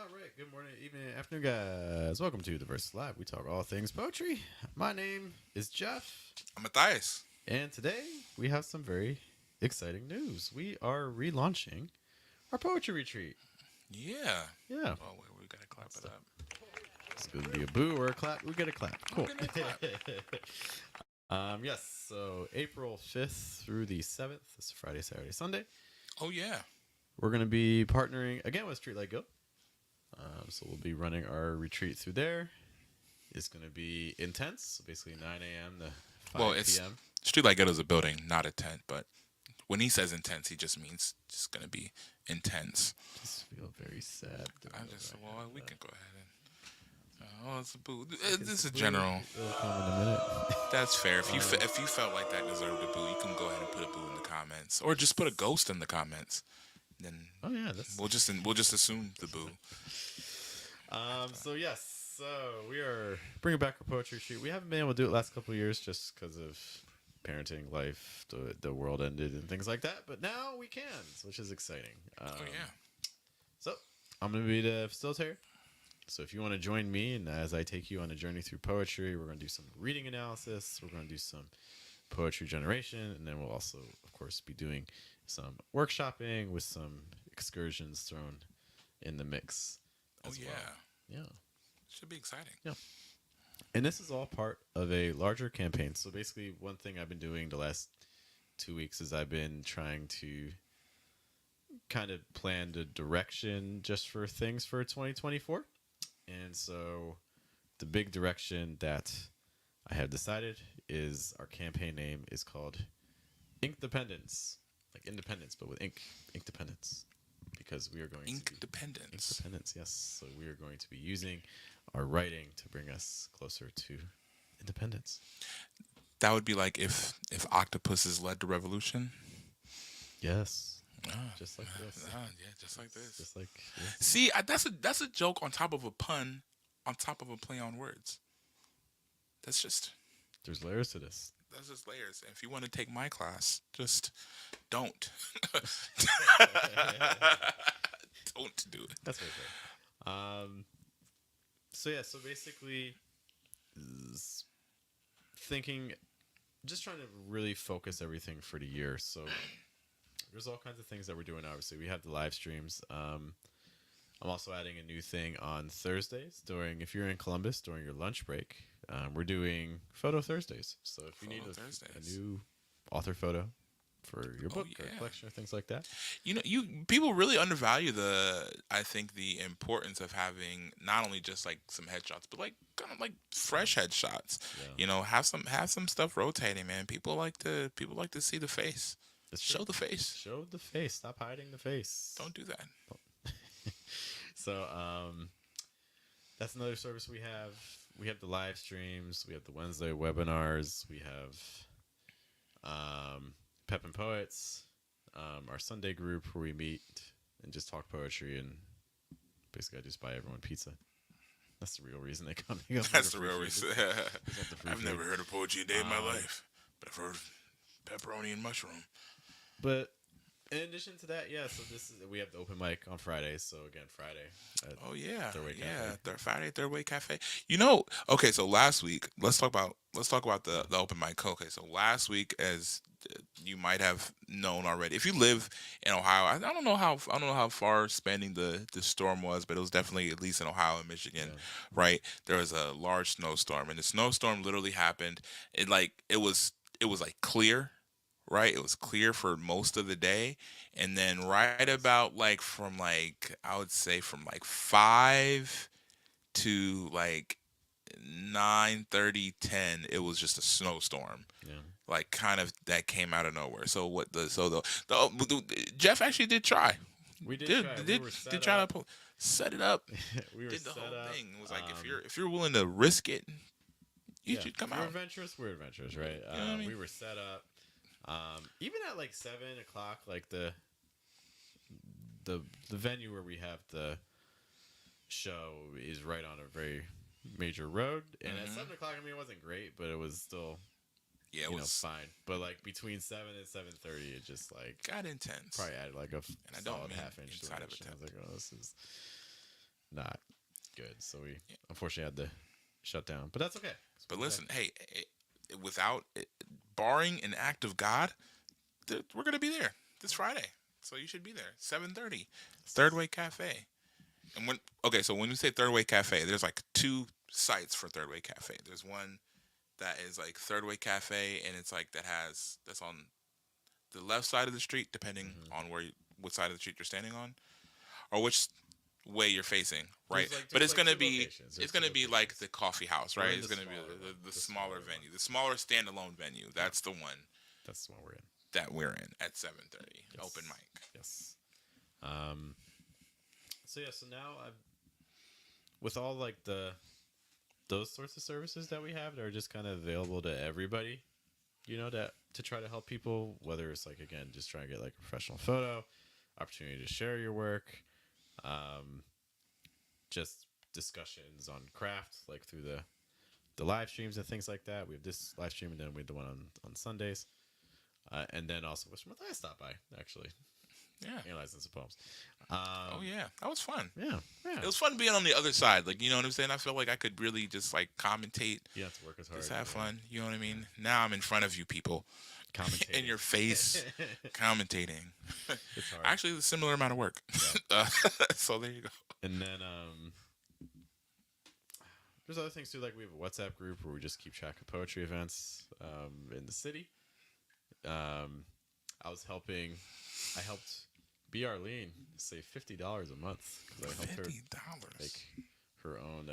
All right, good morning, evening, afternoon, guys. Welcome to the Versus Live. We talk all things poetry. My name is Jeff, I'm Matthias. and today we have some very exciting news. We are relaunching our poetry retreat. Yeah. Yeah, Oh, wait, we gotta clap it so up. it's going to be a boo or a clap. We get a clap. We're Cool. gonna clap. Yes. So April 5th through the 7th. This is Friday, Saturday, Sunday. Oh yeah. We're going to be partnering again with Streetlight Guild. So we'll be running our retreat through there. It's going to be intense. So basically 9 a.m. to 5 Well, it's p.m. Streetlight Ghetto is a building, not a tent. But when he says intense, he just means just gonna be intense. Just feel very sad. We can go ahead and. Oh, it's a boo. This is Boo. general. It'll come in a minute. That's fair. If you felt like that deserved a boo, you can go ahead and put a boo in the comments, or just put a ghost in the comments. Then Oh yeah, that's we'll just assume the boo. So yes, so we are bringing back our poetry shoot. We haven't been able to do it last couple of years just because of parenting, life, the world ended, and things like that. But now we can, which is exciting. Oh yeah. So I'm gonna be the facilitator. So if you want to join me, and as I take you on a journey through poetry, we're gonna do some reading analysis. We're gonna do some poetry generation, and then we'll also, of course, be doing some workshopping with some excursions thrown in the mix. Oh As yeah. well. Yeah. Should be exciting. Yeah. And this is all part of a larger campaign. So basically, one thing I've been doing the last 2 weeks is I've been trying to kind of plan the direction just for things for 2024. And so the big direction that I have decided is our campaign name is called Ink Dependence. Like independence, but with ink. Ink Dependence. Because we are going Ink to be dependence. Independence, yes. So we are going to be using our writing to bring us closer to independence. That would be like if octopuses led the revolution. Yes. Ah, Just like this. yeah, just like this. Just like yes. See, that's a joke on top of a pun, on top of a play on words. That's just There's layers to this. layers. And if you want to take my class, just don't. Don't do it. That's very fair. So yeah, so basically thinking just trying to really focus everything for the year. So there's all kinds of things that we're doing. Obviously, we have the live streams. I'm also adding a new thing on Thursdays if you're in Columbus during your lunch break. We're doing photo Thursdays. So if you need a new author photo for your book or collection or things like that, People really undervalue I think the importance of having not only just like some headshots, but like kind of like fresh headshots. Yeah. Have some stuff rotating, man. People like to see the face. Show the face. Show the face. Stop hiding the face. Don't do that. So that's another service we have. We have the live streams. We have the Wednesday webinars. We have Pep and Poets, our Sunday group where we meet and just talk poetry, and basically I just buy everyone pizza. That's the real reason they come. That's the real reason. I've food. never heard a poetry a day in my life, but I've heard pepperoni and mushroom. But in addition to that, yeah. So we have the open mic on Fridays. So again, Friday. Oh yeah, Third Way Cafe. Friday, Third Way Cafe. Okay. So last week, let's talk about the open mic. Okay, so last week, as you might have known already, if you live in Ohio, I don't know how far spanning the storm was, but it was definitely at least in Ohio and Michigan, right? There was a large snowstorm, and the snowstorm literally happened. It was like clear. Right, it was clear for most of the day, and then right about like from like I would say from like 5 to like 9:30, 10, it was just a snowstorm. Yeah. Like kind of that came out of nowhere. So Jeff actually did try. We did try. Did try to set it up. We were Did the set whole up. thing. It was like if you're willing to risk it, you should come We're out. adventurous. We're adventurous, right? You know what I mean? We were set up. Even at like 7 o'clock, like the venue where we have the show is right on a very major road, and at 7 o'clock, I mean, it wasn't great, but it was still Yeah, it was fine. But like between 7 and 7:30, it just like got intense. probably added like a And I don't solid mean half inch inside of a to it. I was tent. like, oh, this is not good. So we unfortunately had to shut down. But that's okay. 'Cause But we'll be back. listen, hey, without barring an act of God, we're gonna be there this Friday. So you should be there. 7:30, Third Way Cafe. And so when we say Third Way Cafe, there's like two sites for Third Way Cafe. There's one that is like Third Way Cafe, and it's like that's on the left side of the street, depending Hmm. on what side of the street you're standing on, or which way you're facing, right? But There's like two locations. it's There's two gonna be like locations. the coffee house, We're right? in It's the gonna be smaller one. the The smaller smaller one. venue, the smaller standalone venue. Yeah, That's the one that's the one we're in. that we're in at 7:30, Yes. open mic. Yes. Um. So yeah. So now I've with all like those sorts of services that we have that are just kind of available to everybody. To try to help people, whether it's like again just trying to get like a professional photo, opportunity to share your work, um, just discussions on craft like through the live streams and things like that. We have this live stream and then we have the one on Sundays, and then also which month I stopped by actually Yeah. analyzing some poems. Oh yeah, that was fun. Yeah, yeah. It was fun being on the other side. Like, you know what I'm saying? I felt like I could really just like commentate, You have to work as hard. just have yeah. fun. You know what I mean? Now I'm in front of you people, Commentating. in your face, commentating. It's hard. Actually, it's a similar amount of work. So there you go. And then there's other things too. Like we have a WhatsApp group where we just keep track of poetry events in the city. Um, I helped B. Arlene save $50 a month because I helped her $50. make her own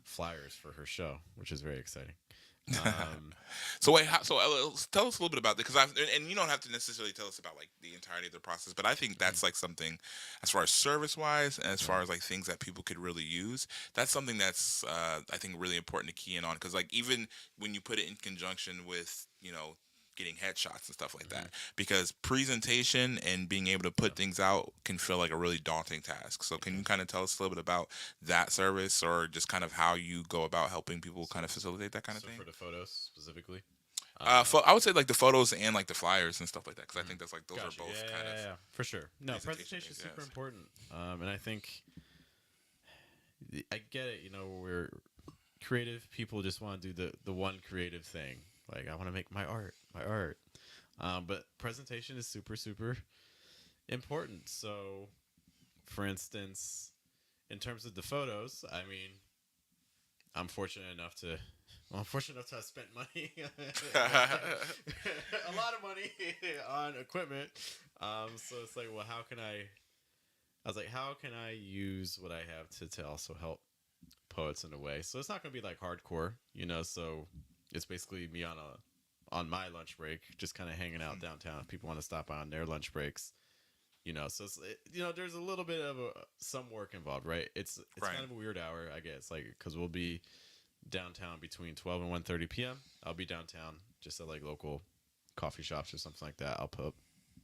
flyers for her show, which is very exciting. So wait, tell us a little bit about that, because and you don't have to necessarily tell us about like the entirety of the process, but I think that's like something, as far as service wise, and as far as like things that people could really use. That's something that's I think really important to key in on, because like even when you put it in conjunction with getting headshots and stuff like that, because presentation and being able to put things out can feel like a really daunting task. So can you kind of tell us a little bit about that service, or just kind of how you go about helping people kind of facilitate that kind of So thing? for the photos specifically. I would say like the photos and like the flyers and stuff like that, because I think that's like those Gotcha. are both Yeah, kind yeah, of yeah, for sure. No, presentation presentation is things, super yes. important. And I think I get it. We're creative people just want to do the one creative thing. Like I want to make my art. But presentation is super super important. So, for instance, in terms of the photos, I mean, I'm fortunate enough to have spent money, a lot of money on equipment. So it's like, well, I was like, how can I use what I have to also help poets in a way? So it's not going to be like hardcore, So it's basically me on my lunch break, just kind of hanging out downtown. If people want to stop by on their lunch breaks, So there's a little bit of some work involved, right? It's Right. kind of a weird hour, I guess, like because we'll be downtown between 12 and 1:30 p.m. I'll be downtown just at like local coffee shops or something like that.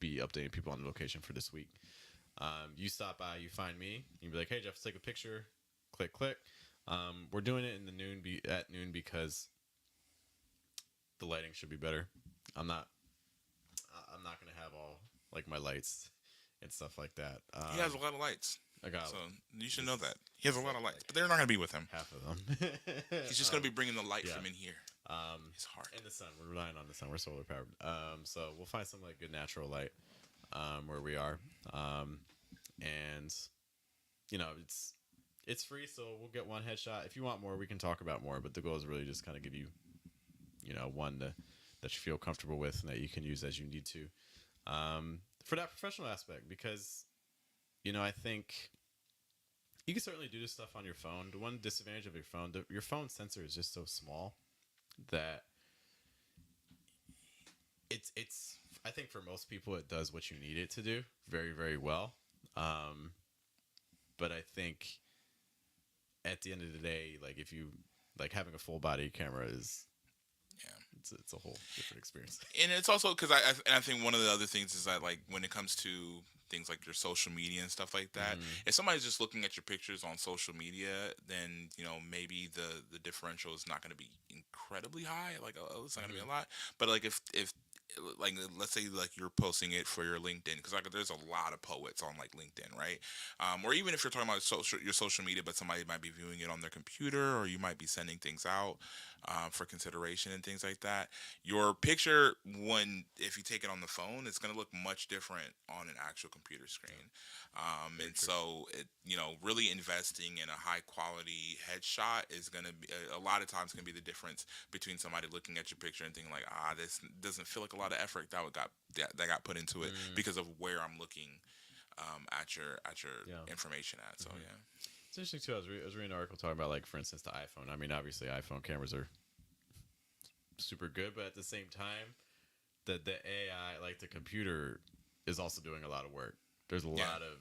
Be updating people on the location for this week. You stop by, you find me, you be like, "Hey, Jeff, let's take a picture." Click, click. We're doing it in the at noon because the lighting should be better. I'm not gonna have all like my lights and stuff like that. He has a lot of lights, I got so you should know that he has a lot of lights, but they're not gonna be with him. half of them. He's just gonna be bringing the light yeah. from in here. His heart. And the sun. We're relying on the sun. We're solar powered. So we'll find some like good natural light where we are. And it's free, so we'll get one headshot. If you want more, we can talk about more. But the goal is really just kind of give you, one that you feel comfortable with and that you can use as you need to. For that professional aspect, because I think you can certainly do this stuff on your phone. The one disadvantage of your phone sensor is just so small that it's I think for most people it does what you need it to do very, very well. But I think at the end of the day, like if you like having a full body camera is it's a whole different experience. And it's also because I think one of the other things is that like when it comes to things like your social media and stuff like that, if somebody's just looking at your pictures on social media, then maybe the differential is not going to be incredibly high. Like it's not going to be a lot. But like if like let's say like you're posting it for your LinkedIn, because like there's a lot of poets on like LinkedIn, right? Or even if you're talking about your social media, but somebody might be viewing it on their computer, or you might be sending things out for consideration and things like that. Your picture, when if you take it on the phone, it's going to look much different on an actual computer Yeah, screen. very And true. so, really investing in a high quality headshot is going to be a lot of times going to be the difference between somebody looking at your picture and thinking like, this doesn't feel like a lot of effort that got put into it Mm, because of where I'm looking at your yeah. information at. So Hmm. yeah, It's interesting too. I was reading an article talking about, like, for instance, the iPhone. I mean, obviously, iPhone cameras are super good, but at the same time, the AI, like the computer, is also doing a lot of work. There's a yeah, lot of,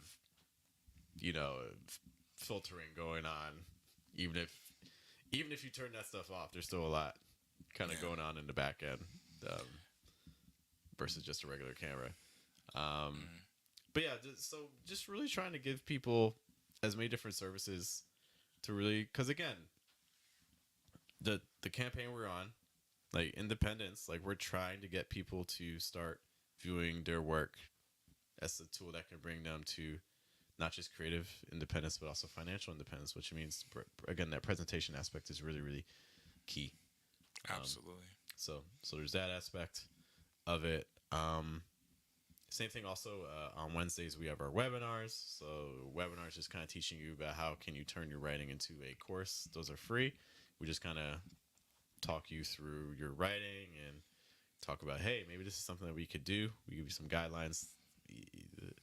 you know, filtering going on. Even if even if you turn that stuff off, there's still a lot kind of yeah. going on in the back end, um, versus just a regular camera. Um, Mm-hmm. but yeah, just really trying to give people as many different services to really, because again, the campaign we're on, like independence, like we're trying to get people to start viewing their work as a tool that can bring them to not just creative independence but also financial independence, which means again that presentation aspect is really really key. Um, Absolutely. so there's that aspect of it. Same thing also, on Wednesdays we have our webinars. So webinars just kind of teaching you about how can you turn your writing into a course. Those are free. We just kind of talk you through your writing and talk about, hey, maybe this is something that we could do. We give you some guidelines,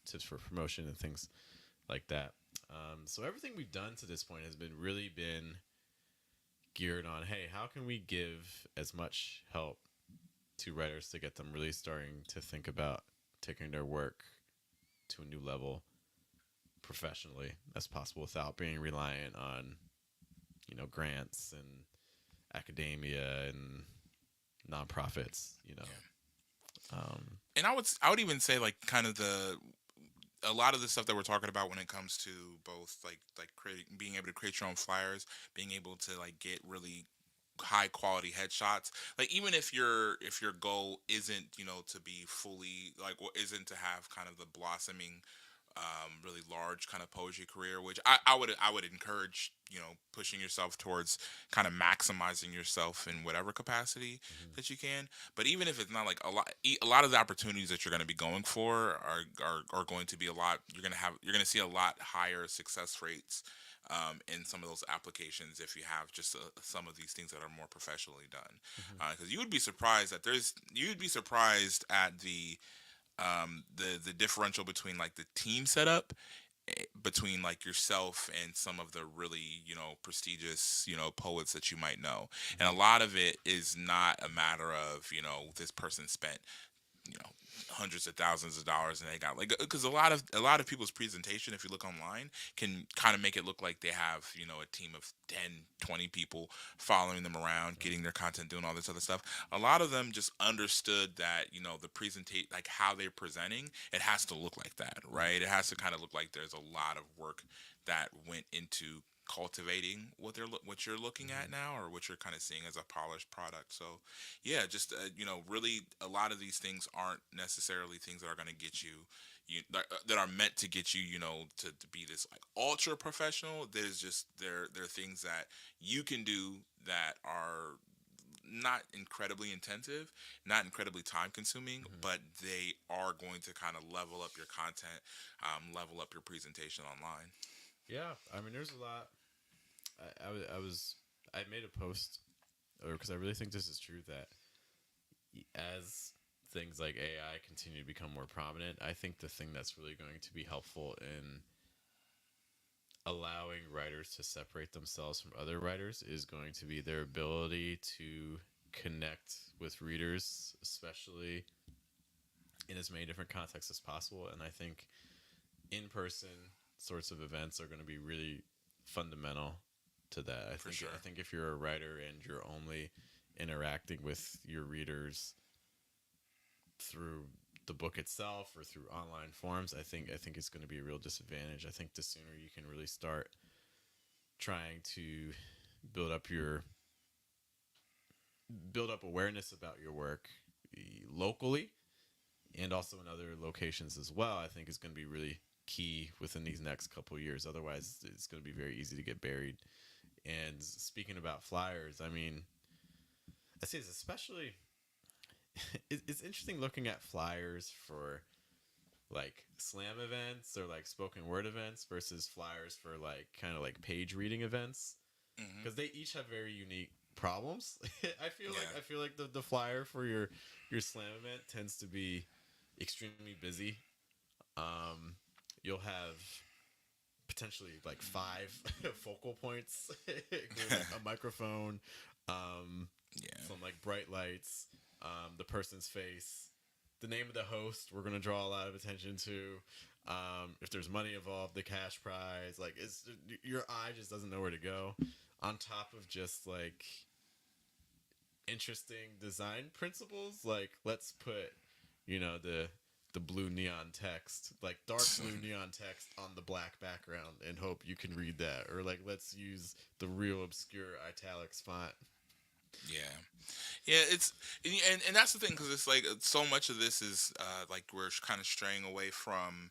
tips for promotion and things like that. So everything we've done to this point has been geared on, hey, how can we give as much help to writers to get them really starting to think about taking their work to a new level professionally as possible without being reliant on, grants and academia and nonprofits. Yeah. Um, And I would even say like kind of the a lot of the stuff that we're talking about when it comes to both like creating, being able to create your own flyers, being able to like get really high quality headshots, like even if your goal isn't to be fully like isn't to have kind of the blossoming really large kind of poetry career, which I would encourage, pushing yourself towards kind of maximizing yourself in whatever capacity mhm, that you can. But even if it's not like a lot of the opportunities that you're going to be going for are going to be a lot. You're going to see a lot higher success rates in some of those applications if you have just some of these things that are more professionally mhm, done. Because you'd be surprised at the differential between like the team setup between like yourself and some of the really prestigious poets that you might know. And mhm, a lot of it is not a matter of this person spent you know hundreds of thousands of dollars and they got like, because a lot of people's presentation, if you look online, can kind of make it look like they have a team of 10, 20 people following them around, right, getting their content, doing all this other stuff. A lot of them just understood that the presentate, like how they're presenting, it has to look like that, mhm, right? It has to kind of look like there's a lot of work that went into cultivating what you're looking mhm, at now, or what you're kind of seeing as a polished product. So yeah, just really a lot of these things aren't necessarily things that are going to get that are meant to get you, to be this like ultra professional. There are things that you can do that are not incredibly intensive, not incredibly time consuming, mhm. but they are going to kind of level up your content, level up your presentation online. Yeah, I mean, there's a lot. I made a post, or because I really think this is true, that as things like AI continue to become more prominent, I think the thing that's really going to be helpful in allowing writers to separate themselves from other writers is going to be their ability to connect with readers, especially in as many different contexts as possible. And I think in person sorts of events are going to be really fundamental to that. I For think sure. I think if you're a writer and you're only interacting with your readers through the book itself or through online forums, I think it's going to be a real disadvantage. I think the sooner you can really start trying to build up your build up awareness about your work, locally and also in other locations as well, I think is going to be really key within these next couple of years. Otherwise, it's going to be very easy to get buried. And speaking about flyers, I mean, I say this especially, it's interesting looking at flyers for like slam events or like spoken word events versus flyers for like kind of like page reading events Hmm. because they each have very unique problems. Yeah. I feel like the flyer for your slam event tends to be extremely busy. Um, you'll have potentially like five focal points, including like a microphone, um, Yeah. some like bright lights, the person's face, the name of the host. We're gonna draw a lot of attention to. If there's money involved, the cash prize. Like it's your eye just doesn't know where to go. On top of just like interesting design principles, like let's put the blue neon text, like dark blue neon text on the black background and hope you can read that. Or like let's use the real obscure italics font. Yeah. Yeah, it's and that's the thing because it's like so much of this is like we're kind of straying away from,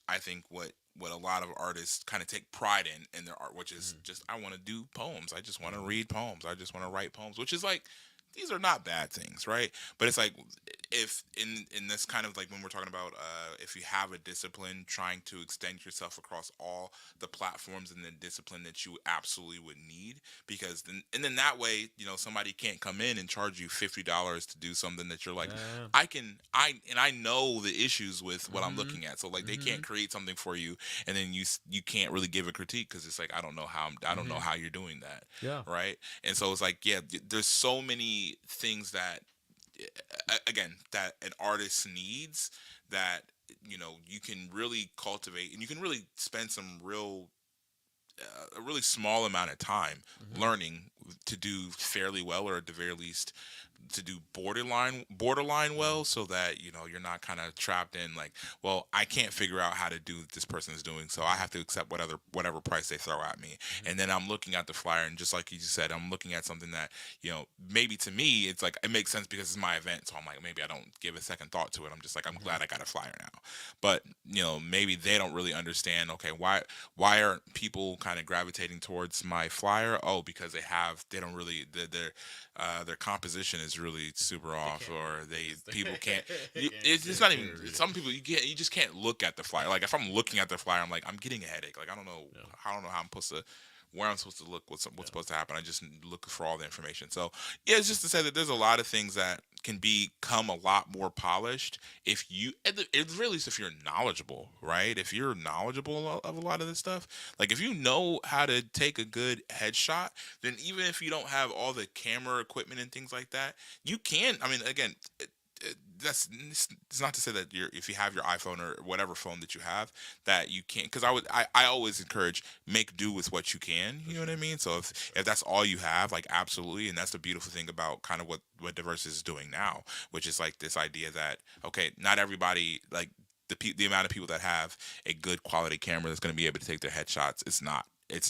I think what a lot of artists kind of take pride in their art, which is Mm-hmm. just I want to do poems, I just want to Mm-hmm. read poems, I just want to write poems, which is like these are not bad things, right? But it's like if in this kind of like when we're talking about if you have a discipline, trying to extend yourself across all the platforms and the discipline that you absolutely would need, because then and then that way somebody can't come in and charge you $50 to do something that you're like Yeah. I know the issues with what I'm Mm-hmm. looking at, so like they Mm-hmm. can't create something for you and then you can't really give a critique because it's like I don't know Mm-hmm. how you're doing that, Yeah. right? And so it's like yeah, there's so many things that again that an artist needs that you can really cultivate and you can really spend some real a really small amount of time Mm-hmm. learning to do fairly well, or at the very least to do borderline well, Mm-hmm. so that you're not kind of trapped in like, well, I can't figure out how to do what this person is doing, so I Mm-hmm. have to accept whatever price they throw at me. Mm-hmm. And then I'm looking at the flyer, and just like you said, I'm looking at something that maybe to me it's like it makes sense because it's my event, so I'm like maybe I don't give a second thought to it. I'm just like I'm Mm-hmm. glad I got a flyer now. But maybe they don't really understand, okay, why aren't people kind of gravitating towards my flyer? Oh, because they don't really their composition is really super They off, can't read or it. They just people can't. they can't It's not they even can't read it. some people you just can't look at the flyer. Like if I'm looking at the flyer, I'm like I'm getting a headache. Like No. I don't know how I'm supposed to where I'm supposed to look, what's Yeah. supposed to happen. I just look for all the information. So yeah, it's just to say that there's a lot of things that can become a lot more polished if you, at really least if you're knowledgeable, right? If you're knowledgeable of a lot of this stuff, like if you know how to take a good headshot, then even if you don't have all the camera equipment and things like that, you can. I mean, again, that's it's not to say that if you have your iPhone or whatever phone that you have that you can't, because I always encourage make do with what you can, For you know what I sure. mean? So For if sure. that's all you have, like absolutely. And that's the beautiful thing about kind of what Diverse is doing now, which is like this idea that okay, not everybody like the amount of people that have a good quality camera that's going to be able to take their headshots, it's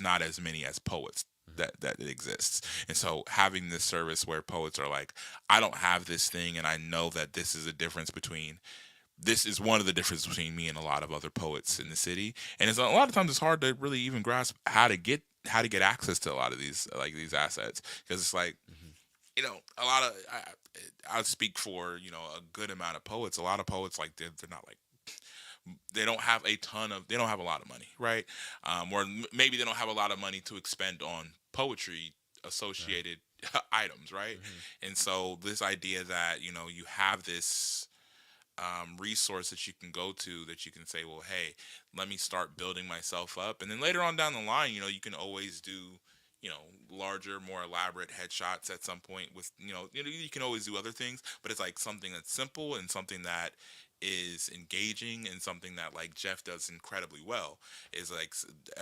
not as many as poets Mm-hmm. that it exists. Mm-hmm. And so having this service where poets are like, I don't have this thing, and I know that this is one of the differences between me and a lot of other poets in Mm-hmm. the city. And it's a lot of times it's hard to really even grasp how to get access to a lot of these like these assets, because it's like Mm-hmm. a lot of I speak for a good amount of poets. A lot of poets like they're not like they don't have a lot of money, right? Or maybe they don't have a lot of money to expend on poetry Right. associated items, right? Mm-hmm. And so this idea that you have this resource that you can go to, that you can say, well, hey, let me start building myself up, and then later on down the line, you can always do larger, more elaborate headshots at some point with you can always do other things, but it's like something that's simple and something that is engaging and something that like Jeff does incredibly well is like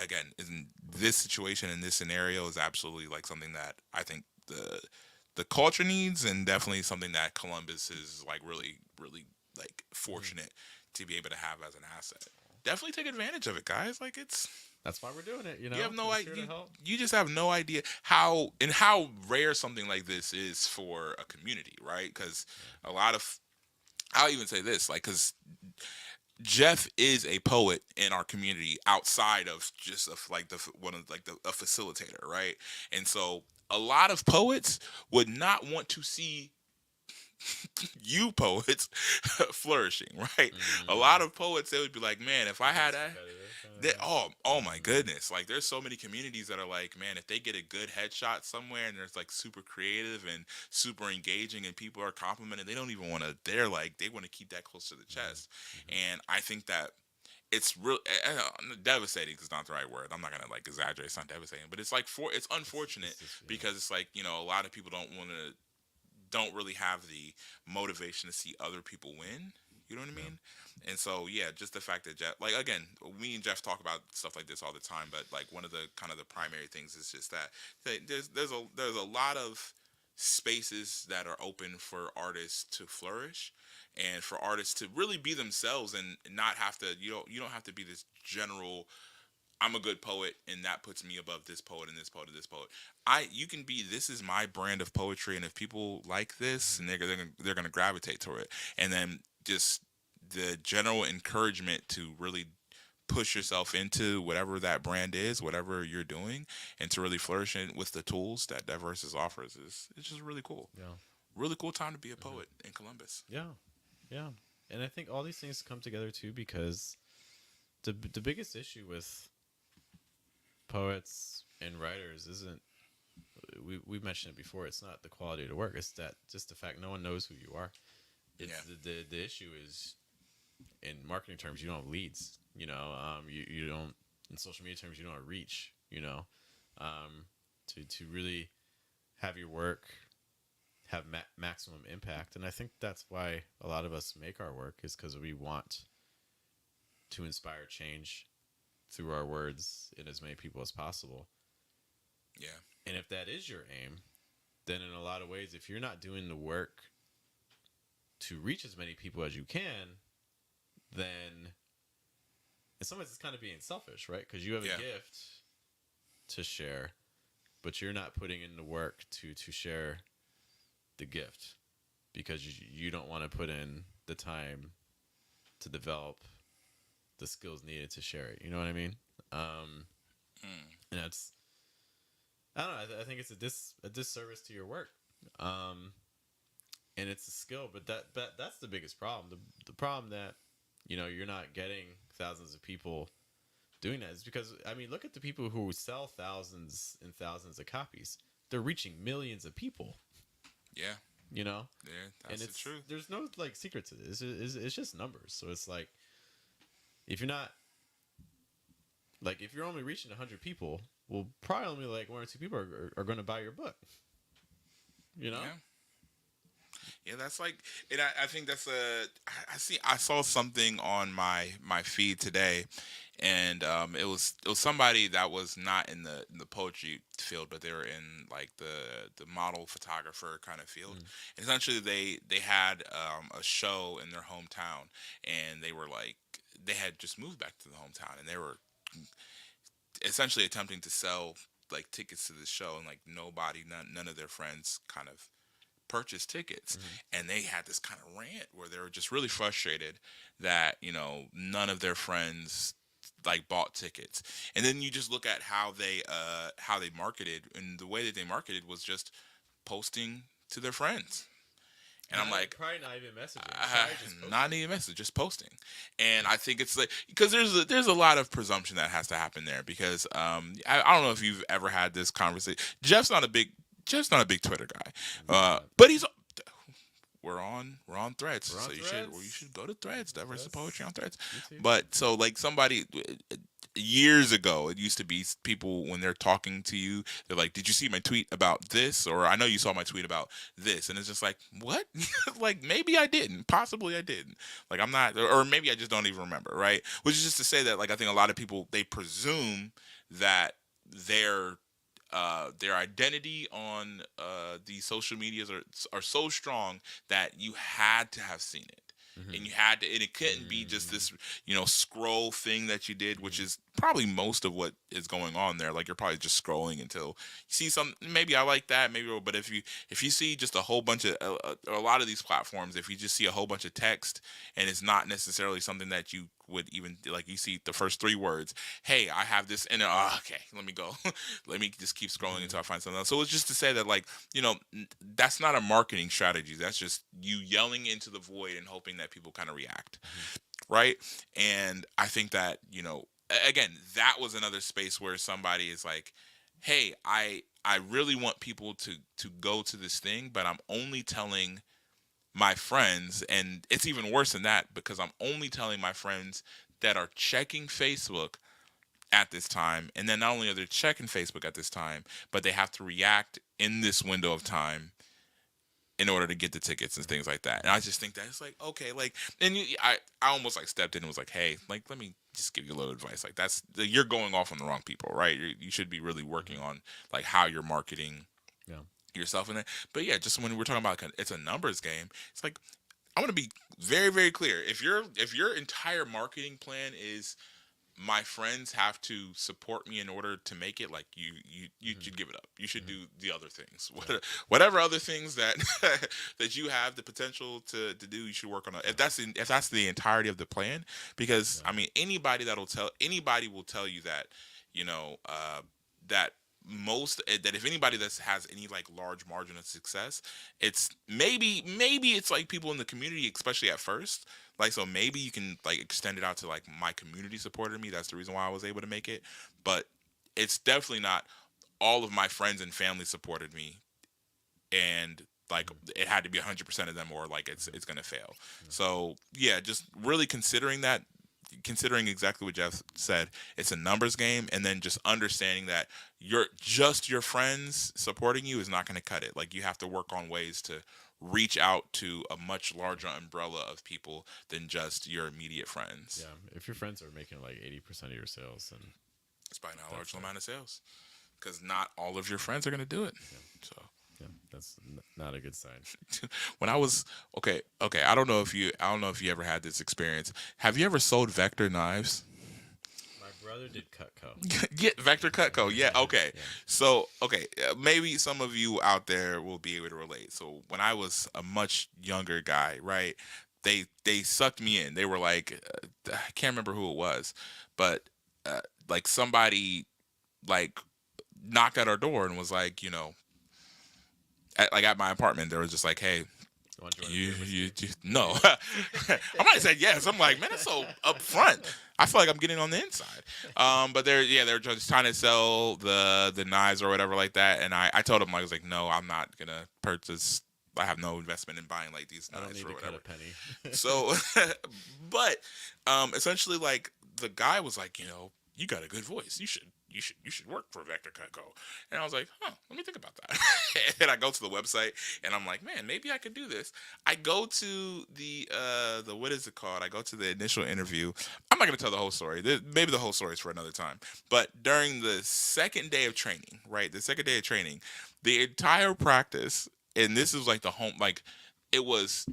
again in this situation, in this scenario, is absolutely like something that I think the culture needs, and definitely something that Columbus is like really really like Mm-hmm. fortunate to be able to have as an asset. definitely take advantage of it, guys. Like it's That's why we're doing it, you you know, have no because it's idea. here to help. You just have no idea how rare something like this is for a community, right? Because a lot of I'll even say this, like, because Jeff is a poet in our community outside of just of like the one of like the a facilitator, right? And so a lot of poets would not want to see you poets flourishing, right? A Mm, lot of poets they would be like, man, if I had becomes a competitive kind of that thing. oh my Mm, goodness, like there's so many communities that are like, man, if they get a good headshot somewhere and there's like super creative and super engaging and people are complimenting, they don't even want to, they're like they want to keep that close to the mm, chest. mhm. And I think that it's real devastating is not the right word. I'm not gonna like exaggerate. It's not devastating, but it's like it's unfortunate It's just yeah, because it's like, you know, a lot of people don't really have the motivation to see other people win. You know what I yeah, mean? And so yeah, just the fact that Jeff, like again, me and Jeff talk about stuff like this all the time, but like one of the kind of the primary things is just that there's a lot of spaces that are open for artists to flourish and for artists to really be themselves and not have to you don't have to be this general I'm a good poet, and that puts me above this poet and this poet and this poet. You can be this is my brand of poetry, and if people like this, mhm, and they're gonna gravitate toward it, and then just the general encouragement to really push yourself into whatever that brand is, whatever you're doing, and to really flourish in with the tools that Diversus offers is it's just really cool. yeah, Really cool time to be a mhm, poet in Columbus. yeah, yeah. And I think all these things come together too because the biggest issue with poets and writers isn't we mentioned it before. It's not the quality of the work. It's that just the fact no one knows who you are. It's Yeah, the issue is in marketing terms you don't have leads. You know, you don't in social media terms you don't have reach. You know, to really have your work have maximum impact. And I think that's why a lot of us make our work is because we want to inspire change through our words in as many people as possible. yeah, And if that is your aim, then in a lot of ways, if you're not doing the work to reach as many people as you can, then in some ways it's kind of being selfish, right? Because you have a yeah. gift to share, but you're not putting in the work to share the gift because you don't want to put in the time to develop the skills needed to share it. You know what I mean? Mm, And that's I don't know. I think it's a disservice to your work. Um, and it's a skill, but that's the biggest problem. The problem that you're not getting thousands of people doing that is because I mean look at the people who sell thousands and thousands of copies. They're reaching millions of people. yeah, You know, yeah. and That's the truth. there's no like secret to this. It's just numbers. So it's like if you're not like if you're only reaching 100 people, well, probably only like one or two people are going to buy your book. You know. Yeah. Yeah, that's like, and I think that's I saw something on my feed today, and it was somebody that was not in the poetry field, but they were in like the model photographer kind of field. Mm. And essentially, they had a show in their hometown, and they were like they had just moved back to the hometown, and they were essentially attempting to sell like tickets to the show, and like none of their friends kind of purchase tickets, Mm-hmm. and they had this kind of rant where they were just really frustrated that none of their friends like bought tickets. And then you just look at how they marketed, and the way that they marketed was just posting to their friends. And I'm like, Probably not even messaging. Probably just not posting. even a message, just posting. And I think it's like because there's a lot of presumption that has to happen there because I don't know if you've ever had this conversation. Jeff's not a big Twitter guy, Not. but he's we're on Threads, We're so on you Threads. should go to Threads, Diverse Poetry Yes. on Threads. Me too. But so like somebody years ago, it used to be people when they're talking to you, they're like, "Did you see my tweet about this?" Or "I know you saw my tweet about this," and it's just like, "What?" Like maybe I didn't, possibly I didn't. Like I'm not, or maybe I just don't even remember, right? Which is just to say that like I think a lot of people they presume that their their identity on the social medias are so strong that you had to have seen it. and you had to, and it couldn't be just this, scroll thing that you did, which is probably most of what is going on there. Like, you're probably just scrolling until you see some. Maybe I like that, maybe, but if you see just a whole bunch of a lot of these platforms, if you just see a whole bunch of text and it's not necessarily something that you would even like, you see the first three words, hey, I have this, and okay, let me go. Let me just keep scrolling until I find something else. So it's just to say that, like, that's not a marketing strategy. That's just you yelling into the void and hoping that people kind of react, right? And I think that, again, that was another space where somebody is like, hey, I really want people to go to this thing, but I'm only telling my friends, and it's even worse than that, because I'm only telling my friends that are checking Facebook at this time. And then not only are they checking Facebook at this time, but they have to react in this window of time in order to get the tickets and things like that. And I just think that it's like, okay, like, and I almost like stepped in and was like, hey, like, let me just give you a little advice. Like, you're going off on the wrong people, right? You should be really working on like how you're marketing Yeah. yourself in it. But yeah, just when we're talking about it's a numbers game, it's like, I want to be very, very clear. If your entire marketing plan is my friends have to support me in order to make it, like, you should give it up. You should do the other things. Whatever other things that that you have the potential to do, you should work on it. If that's the entirety of the plan, because I mean, anybody will tell you that, that that if anybody that has any like large margin of success, it's maybe it's like people in the community, especially at first. Like, so maybe you can like extend it out to like my community supported me. That's the reason why I was able to make it. But it's definitely not all of my friends and family supported me, and like it had to be 100% of them, or like it's gonna fail. So yeah, just really considering exactly what Jeff said, it's a numbers game, and then just understanding that your friends supporting you is not going to cut it. Like, you have to work on ways to reach out to a much larger umbrella of people than just your immediate friends. Yeah. If your friends are making like 80% of your sales, then It's probably not a large that's amount of sales, because not all of your friends are going to do it. yeah, So yeah, that's not a good sign. when I was okay, I don't know if you ever had this experience. Have you ever sold Vector knives? My brother did Cutco. Get Vector Cutco. Yeah, okay. Yeah. So, okay, maybe some of you out there will be able to relate. So, when I was a much younger guy, right? They sucked me in. They were like, I can't remember who it was, but like somebody like knocked at our door and was like, at my apartment, they were just like, hey, Why don't you, you want you, you no. I might have said yes. I'm like, man, that's so upfront. I feel like I'm getting on the inside. But they're just trying to sell the knives or whatever like that. And I told them, I was like, no, I'm not gonna purchase. I have no investment in buying like these I don't knives need or to whatever. cut a penny. So, but essentially, like, the guy was like, you got a good voice. You should work for Vector Cutco. And I was like, huh, let me think about that. And I go to the website and I'm like, man, maybe I could do this. I go to the what is it called? I go to the initial interview. I'm not gonna tell the whole story. Maybe the whole story is for another time. But during the second day of training, right? The second day of training, the entire practice, and this is like the home, like, it was,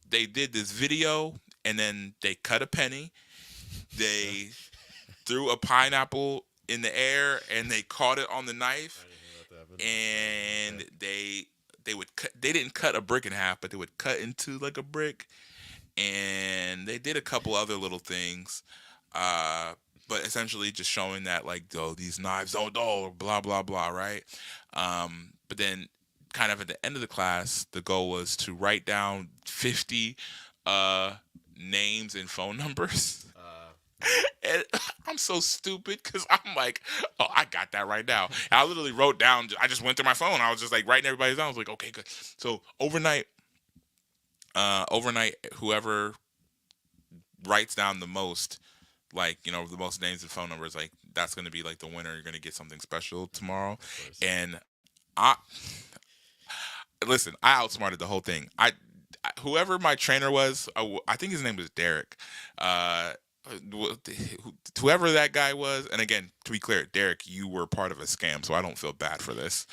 they did this video and then they cut a penny. They threw a pineapple in the air and they caught it on the knife, I didn't know that happened. and they would cut, they didn't cut a brick in half, but they would cut into like a brick, and they did a couple other little things, but essentially just showing that, like, oh, these knives don't dull, blah blah blah, right? But then kind of at the end of the class, the goal was to write down 50 uh names and phone numbers. And I'm so stupid because I'm like, oh, I got that right now. And I literally wrote down, I just went through my phone. I was just like writing everybody's down. I was like, okay, good. So overnight, whoever writes down the most, like, the most names and phone numbers, like, that's going to be like the winner. You're going to get something special tomorrow. Of course. And I, listen, I outsmarted the whole thing. Whoever my trainer was, I think his name was Derek. whoever that guy was, and again, to be clear, Derek, you were part of a scam, so I don't feel bad for this.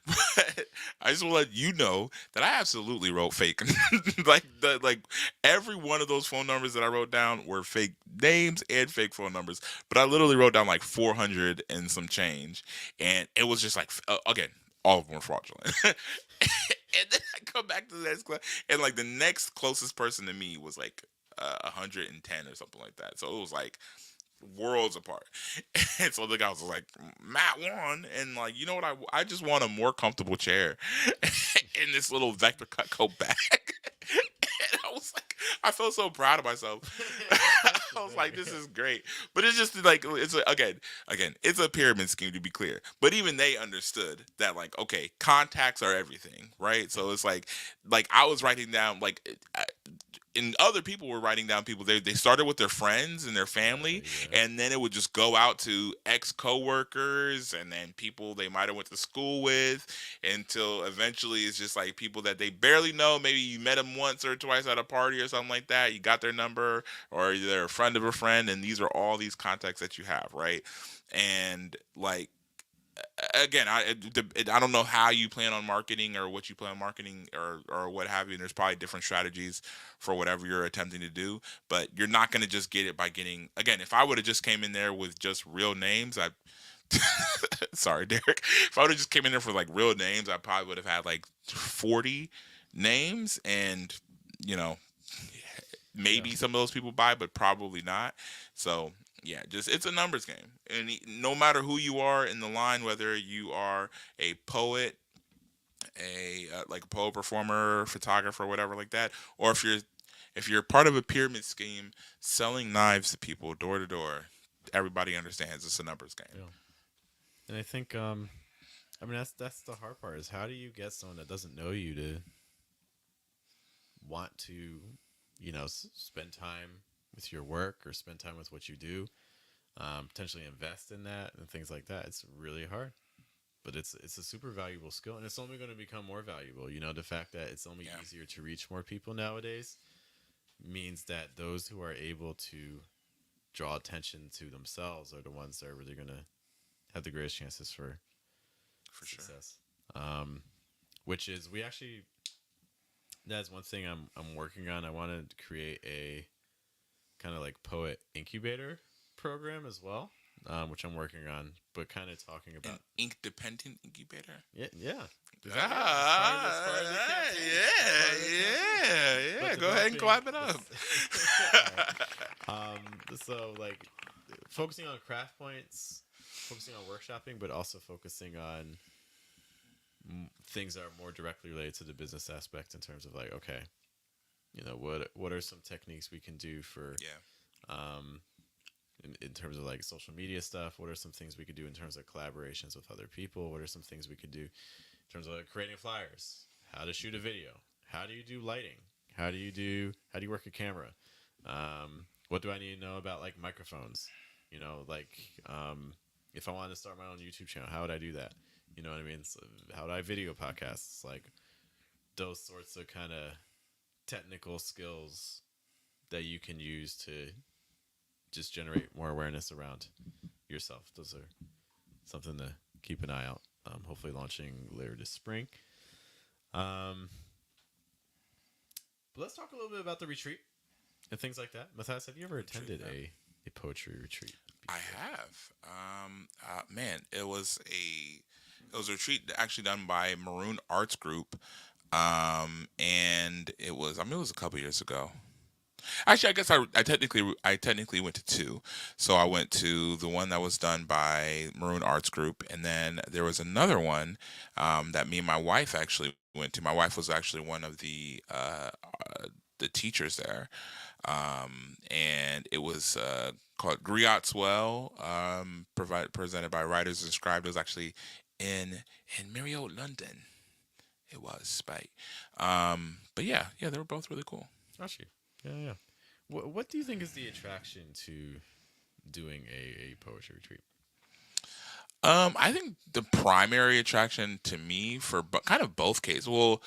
But I just want to let you know that I absolutely wrote fake. Like every one of those phone numbers that I wrote down were fake names and fake phone numbers. But I literally wrote down like 400 and some change, and it was just like again, all of them were fraudulent. And then I come back to the next class, and like the next closest person to me was like 110 or something like that. So it was like worlds apart. And so the guy was like, Matt won, and like, you know what? I just want a more comfortable chair in this little Vector Cutco bag. And I was like, I felt so proud of myself. I was like, this is great. But it's just like again, it's a pyramid scheme to be clear. But even they understood that like, okay, contacts are everything, right? So it's like I was writing down and other people were writing down people. They started with their friends and their family, Exactly, yeah. and then it would just go out to ex coworkers, and then people they might have went to school with, until eventually it's just like people that they barely know. Maybe you met them once or twice at a party or something like that. You got their number, or they're a friend of a friend, and these are all these contacts that you have, right? And like again, I don't know how you plan on marketing or what you plan on marketing or what have you. And there's probably different strategies for whatever you're attempting to do, but you're not going to just get it by getting. Again, if I would have just came in there with just real names, I sorry, Derek. If I would have just came in there for like real names, I probably would have had like 40 names, and you know, Yeah. maybe some of those people buy, but probably not. So yeah, just it's a numbers game, and no matter who you are in the line, whether you are a poet, a like a poet, performer, photographer, whatever like that, or if you're part of a pyramid scheme selling knives to people door to door, everybody understands it's a numbers game. Yeah. And I think I mean that's the hard part is how do you get someone that doesn't know you to want to, spend time with your work or spend time with what you do, potentially invest in that and things like that. It's really hard, but it's a super valuable skill, and it's only going to become more valuable. The fact that it's only Yeah, easier to reach more people nowadays means that those who are able to draw attention to themselves are the ones that are really going to have the greatest chances for for sure. success. Um, which is we actually that's one thing I'm working on. I want to create a kind of like poet incubator program as well, which I'm working on. But kind of talking An about ink dependent incubator. yeah. Yeah, that's part of the campaign. That's part of the campaign. But Yeah. Go ahead and developing clap it up. this, all right. So like focusing on craft points, focusing on workshopping, but also focusing on things that are more directly related to the business aspect in terms of like, okay, what are some techniques we can do for Yeah, um, in terms of like social media stuff? What are some things we could do in terms of collaborations with other people? What are some things we could do in terms of like creating flyers? How to shoot a video? How do you do lighting? How do you work a camera? What do I need to know about like microphones? Like if I wanted to start my own YouTube channel, how would I do that? You know what I mean? So how do I video podcasts? Like those sorts of kind of technical skills that you can use to just generate more awareness around yourself. Those are something to keep an eye out. Hopefully launching later this spring. Um, but let's talk a little bit about the retreat and things like that. Matthias, have you ever retreat. attended a poetry retreat I before? have. Man, it was a retreat actually done by Maroon Arts Group. And it was, I mean, it was a couple years ago. Actually, I guess I technically went to two. So I went to the one that was done by Maroon Arts Group, and then there was another one that me and my wife actually went to. My wife was actually one of the teachers there, and it was called Griot's Well, presented by Writers Inscribed. It was actually in Marriott, London. It was Spite. But yeah, they were both really cool. Actually, yeah, yeah. What do you think is the attraction to doing a poetry retreat? I think the primary attraction to me for kind of both cases. Well,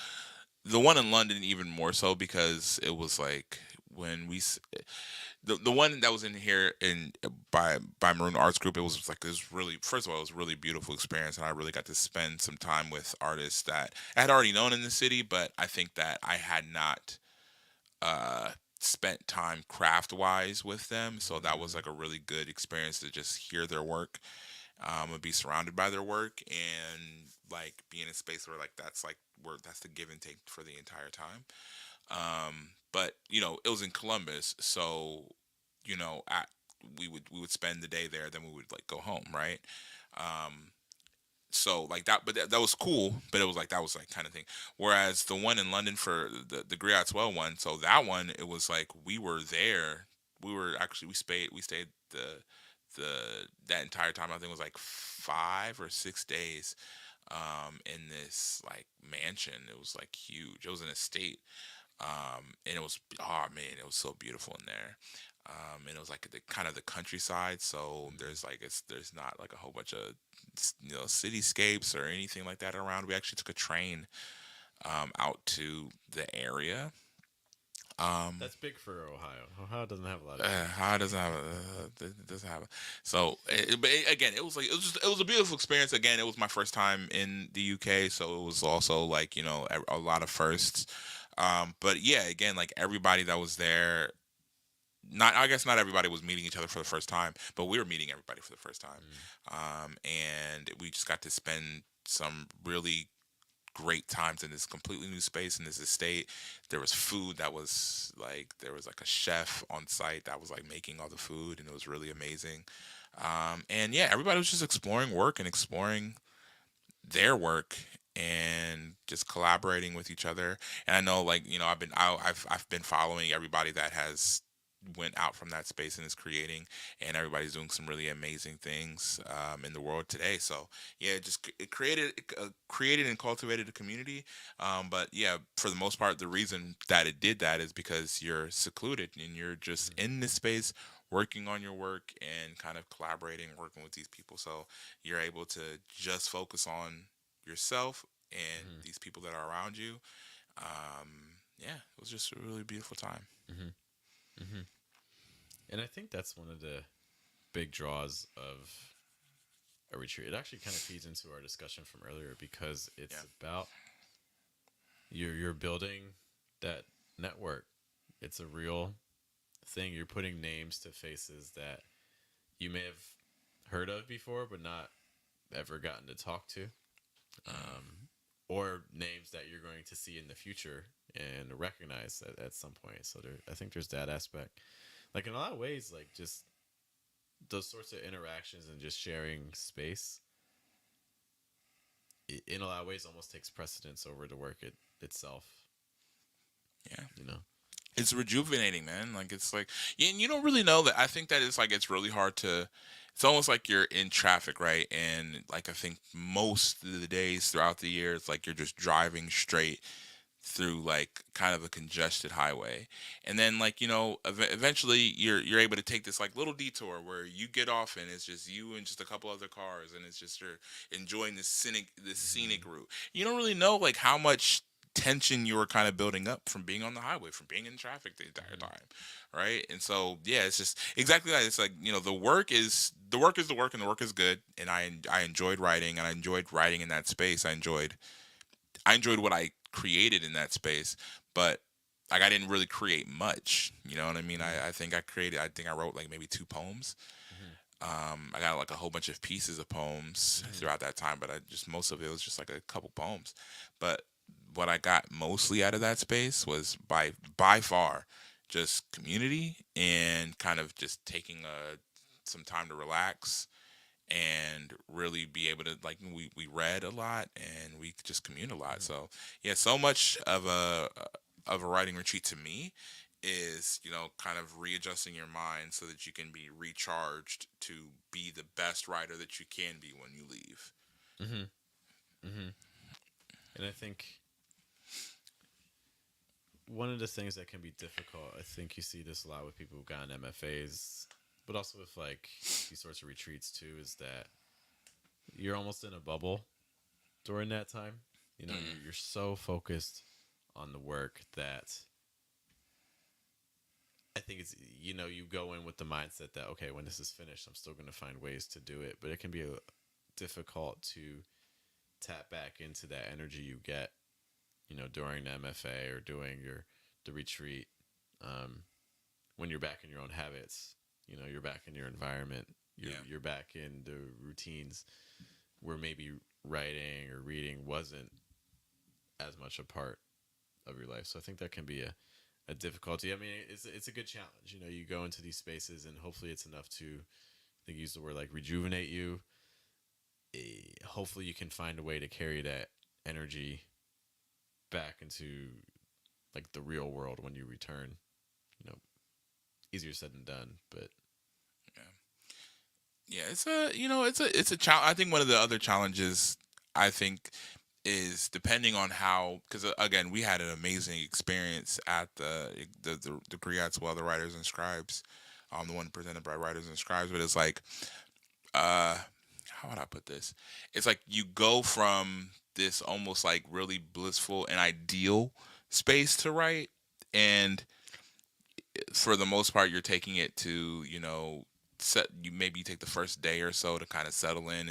the one in London even more so because it was like when the one that was in here in by Maroon Arts Group, it was like this really, first of all, it was a really beautiful experience, and I really got to spend some time with artists that I had already known in the city, but I think that I had not uh, spent time craft wise with them. So that was like a really good experience to just hear their work, and be surrounded by their work, and like be in a space where like where that's the give and take for the entire time. But it was in Columbus, so at we would spend the day there, then we would like go home, right? Um, so like that, but that was cool. But it was like that was like kind of thing. Whereas the one in London for the Griot's one, so that one it was like we were there. We were actually we stayed the that entire time. I think it was like 5 or 6 days, in this like mansion. It was like huge. It was an estate, and it was, oh man, it was so beautiful in there. And it was like the kind of the countryside, so there's not like a whole bunch of cityscapes or anything like that around. We actually took a train out to the area. Um, That's big for Ohio. Ohio doesn't have a lot of cities. how doesn't have it doesn't have a, so but again, it was like it was a beautiful experience. Again, it was my first time in the UK, so it was also like a lot of firsts. But yeah, again, like everybody that was there, not I guess not everybody was meeting each other for the first time, but we were meeting everybody for the first time, Mm. and we just got to spend some really great times in this completely new space in this estate. There was food that was like there was like a chef on site that was like making all the food, and it was really amazing. And yeah, everybody was just exploring work and exploring their work and just collaborating with each other. And I know, like I've been following everybody that has went out from that space and is creating, and everybody's doing some really amazing things, in the world today. So yeah, it created and cultivated a community. But yeah, for the most part, the reason that it did that is because you're secluded and you're just Mm. in this space working on your work and kind of collaborating, working with these people. So you're able to just focus on yourself and Mhm. these people that are around you. Yeah, it was just a really beautiful time. Mhm. Mhm. And I think that's one of the big draws of a retreat. It actually kind of feeds into our discussion from earlier because Yeah. it's about you're building that network. It's a real thing. You're putting names to faces that you may have heard of before, but not ever gotten to talk to, Mm. or names that you're going to see in the future and recognize at some point. So I think there's that aspect. Like in a lot of ways, like just those sorts of interactions and just sharing space, in a lot of ways, almost takes precedence over the work itself. Yeah. You know. It's rejuvenating, man. Like it's like, yeah, and you don't really know that. I think that it's like it's really hard to. It's almost like you're in traffic, right? And like I think most of the days throughout the year, it's like you're just driving straight through like kind of a congested highway, and then like eventually you're able to take this like little detour where you get off and it's just you and just a couple other cars, and it's just you're enjoying this Mm-hmm. scenic route. You don't really know like how much tension you were kind of building up from being on the highway, from being in traffic the entire Mm-hmm. time, right? And so yeah, it's just exactly that. It's like the work is the work, and the work is good, and I enjoyed writing, and I enjoyed writing in that space. I enjoyed what I created in that space, but like I didn't really create much. You know what I mean? Mm-hmm. I think I wrote like maybe two poems. I got like a whole bunch of pieces of poems Mm-hmm. throughout that time, but I just most of it was just like a couple poems. But what I got mostly out of that space was by far just community and kind of just taking some time to relax and really be able to like we read a lot and we just commune a lot. Mm-hmm. So yeah, so much of a writing retreat to me is kind of readjusting your mind so that you can be recharged to be the best writer that you can be when you leave. Mm-hmm. Mm-hmm. And I think one of the things that can be difficult, I think you see this a lot with people who've gotten MFAs, but also with like these sorts of retreats too, is that you're almost in a bubble during that time. You know, Mm, you're so focused on the work that I think it's, you go in with the mindset that, okay, when this is finished, I'm still going to find ways to do it, but it can be difficult to tap back into that energy you get, during the MFA or doing the retreat. Um, when you're back in your own habits, you're back in your environment, Yeah. you're back in the routines where maybe writing or reading wasn't as much a part of your life. So I think that can be a difficulty. I mean, it's a good challenge. You go into these spaces and hopefully it's enough to, I think, use the word like rejuvenate you. Hopefully you can find a way to carry that energy back into like the real world when you return. You know, easier said than done, but Yeah. Yeah, it's a challenge. I think one of the other challenges, I think, is depending on how, because again, we had an amazing experience at the Griats, well, the Writers and Scribes, the one presented by Writers and Scribes. But it's like, uh how would I put this? It's like you go from this almost like really blissful and ideal space to write, and for the most part, you're taking it to, set you maybe take the first day or so to kind of settle in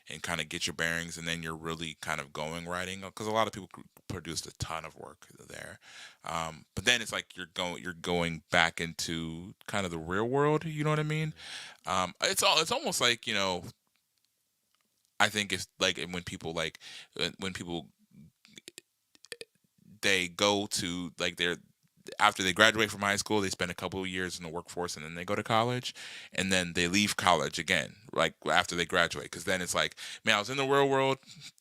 and kind of get your bearings, and then you're really kind of going writing, because a lot of people produced a ton of work there. But then it's like you're going back into kind of the real world. You know what I mean? It's almost like, I think it's like when people like when people they go to like their after they graduate from high school, they spend a couple of years in the workforce, and then they go to college, and then they leave college again, like after they graduate. Because then it's like, man, I was in the real world,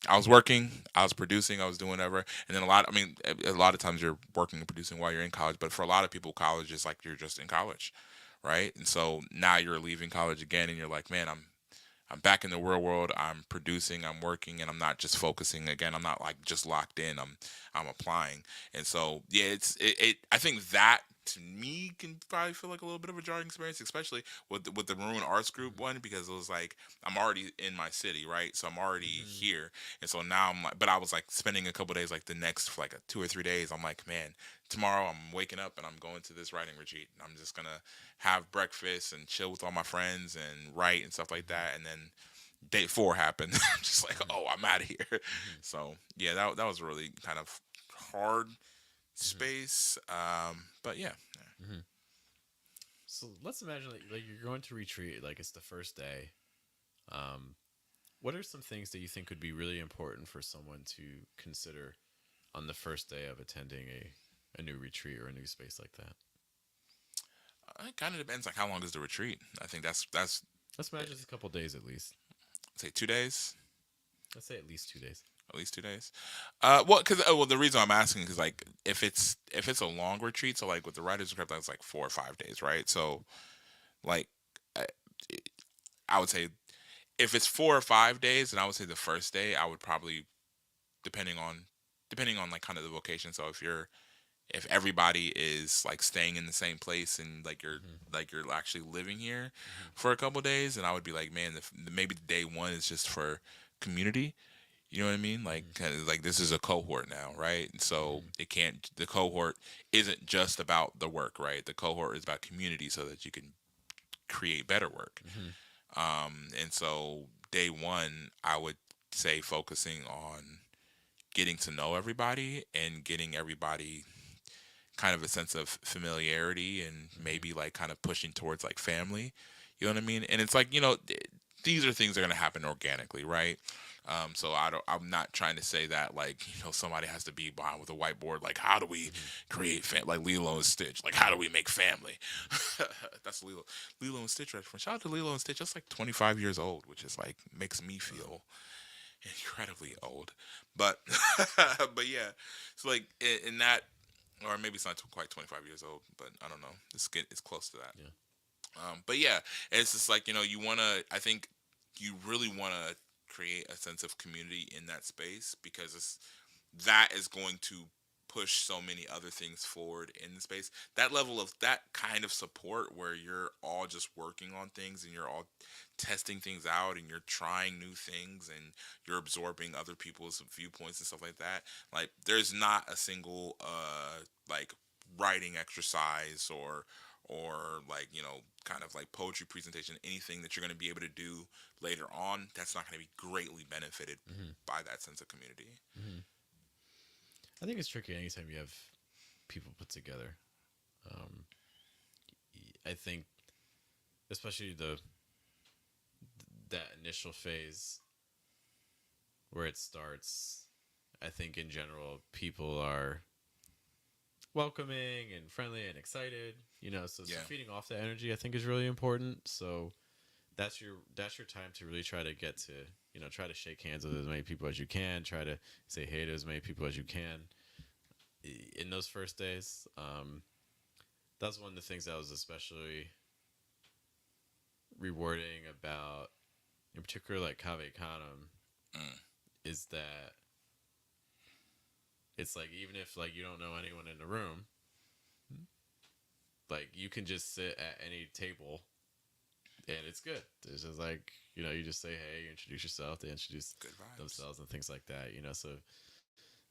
I was working, I was producing, I was doing whatever. And then I mean, a lot of times you're working and producing while you're in college, but for a lot of people, college is like you're just in college, right? And so now you're leaving college again, and you're like, man, I'm back in the real world. I'm producing, I'm working, and I'm not just focusing again. I'm not like just locked in. I'm applying. And so yeah, I think that to me can probably feel like a little bit of a jarring experience, especially with the Maroon Arts Group one, because it was like I'm already in my city, right? So I'm already mm-hmm. here, and so now I'm like, but I was like spending a couple days, like the next for like 2 or 3 days. I'm like, man, tomorrow I'm waking up and I'm going to this writing retreat. And I'm just gonna have breakfast and chill with all my friends and write and stuff like Mm-hmm. that. And then day four happened. I'm just like, Mm-hmm. oh, I'm out of here. Mm-hmm. So yeah, that was really kind of hard Mm-hmm. space. But yeah. Mm-hmm. So let's imagine like you're going to retreat, like it's the first day. Um, what are some things that you think would be really important for someone to consider on the first day of attending a new retreat or a new space like that? It kind of depends, like how long is the retreat. I think that's Let's imagine it's a couple days at least. say 2 days. Let's say at least 2 days. At least 2 days. Well, the reason I'm asking is like if it's a long retreat, so like with the writers script, that's like 4 or 5 days, right? So like I, I would say if it's 4 or 5 days, then I would say the first day I would probably, depending on like kind of the location. So if everybody is like staying in the same place, and Mm-hmm. like you're actually living here Mm-hmm. for a couple days, and I would be like, man, maybe day one is just for community. You know what I mean? Like, Mm-hmm. kind of like this is a cohort now, right? And so Mm-hmm. the cohort isn't just about the work, right? The cohort is about community, so that you can create better work. Mm-hmm. And so day one, I would say focusing on getting to know everybody and getting everybody kind of a sense of familiarity, and Mm-hmm. maybe like kind of pushing towards like family. You know what I mean? And it's like, these are things that are going to happen organically, right? So I'm not trying to say that like, somebody has to be behind with a whiteboard. Like, how do we Mm-hmm. create like Lilo and Stitch? Like, how do we make family? That's Lilo and Stitch reference. Shout out to Lilo and Stitch. That's like 25 years old, which is like makes me feel incredibly old. But but yeah, so like in that, or maybe it's not quite 25 years old, but I don't know. It's close to that. Yeah. But yeah, it's just like, you want to. I think you really want to create a sense of community in that space, because that is going to push so many other things forward in the space. That kind of support, where you're all just working on things, and you're all testing things out, and you're trying new things, and you're absorbing other people's viewpoints and stuff like that. Like, there's not a single like writing exercise or like kind of like poetry presentation, anything that you're going to be able to do later on, that's not going to be greatly benefited Hmm. by that sense of community. Hmm. I think it's tricky anytime you have people put together. Um, I think, especially the that initial phase where it starts, I think in general people are welcoming and friendly and excited. So Yeah. feeding off the energy I think is really important. So that's your time to really try to get to try to shake hands with as many people as you can. Try to say hey to as many people as you can in those first days. That's one of the things that was especially rewarding about, in particular, like Cave Canem, Mm. is that it's like even if like you don't know anyone in the room, like you can just sit at any table and it's good. It's just like you just say hey, you introduce yourself, they introduce Good vibes. themselves and things like that. So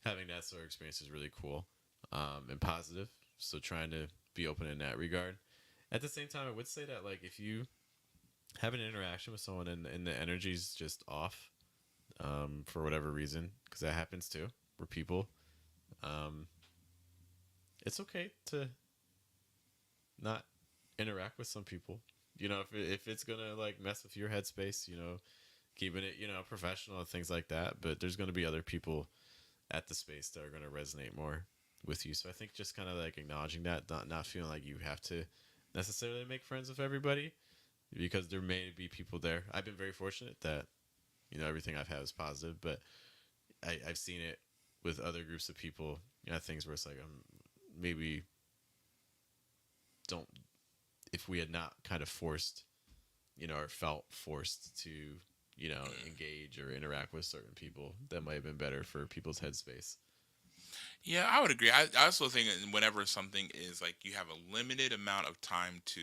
having that sort of experience is really cool, and positive. So trying to be open in that regard. At the same time, I would say that like if you have an interaction with someone and the energy's just off, for whatever reason, because that happens too. We're people. Um, it's okay to not interact with some people. If it's gonna like mess with your headspace, keeping it professional and things like that. But there's gonna be other people at the space that are gonna resonate more with you. So I think just kind of like acknowledging that, not feeling like you have to necessarily make friends with everybody, because there may be people there. I've been very fortunate that everything I've had is positive, but I've seen it with other groups of people. Things where it's like maybe don't if we had not kind of forced or felt forced to engage or interact with certain people, that might have been better for people's headspace. Yeah, I would agree. I also think that whenever something is like you have a limited amount of time to,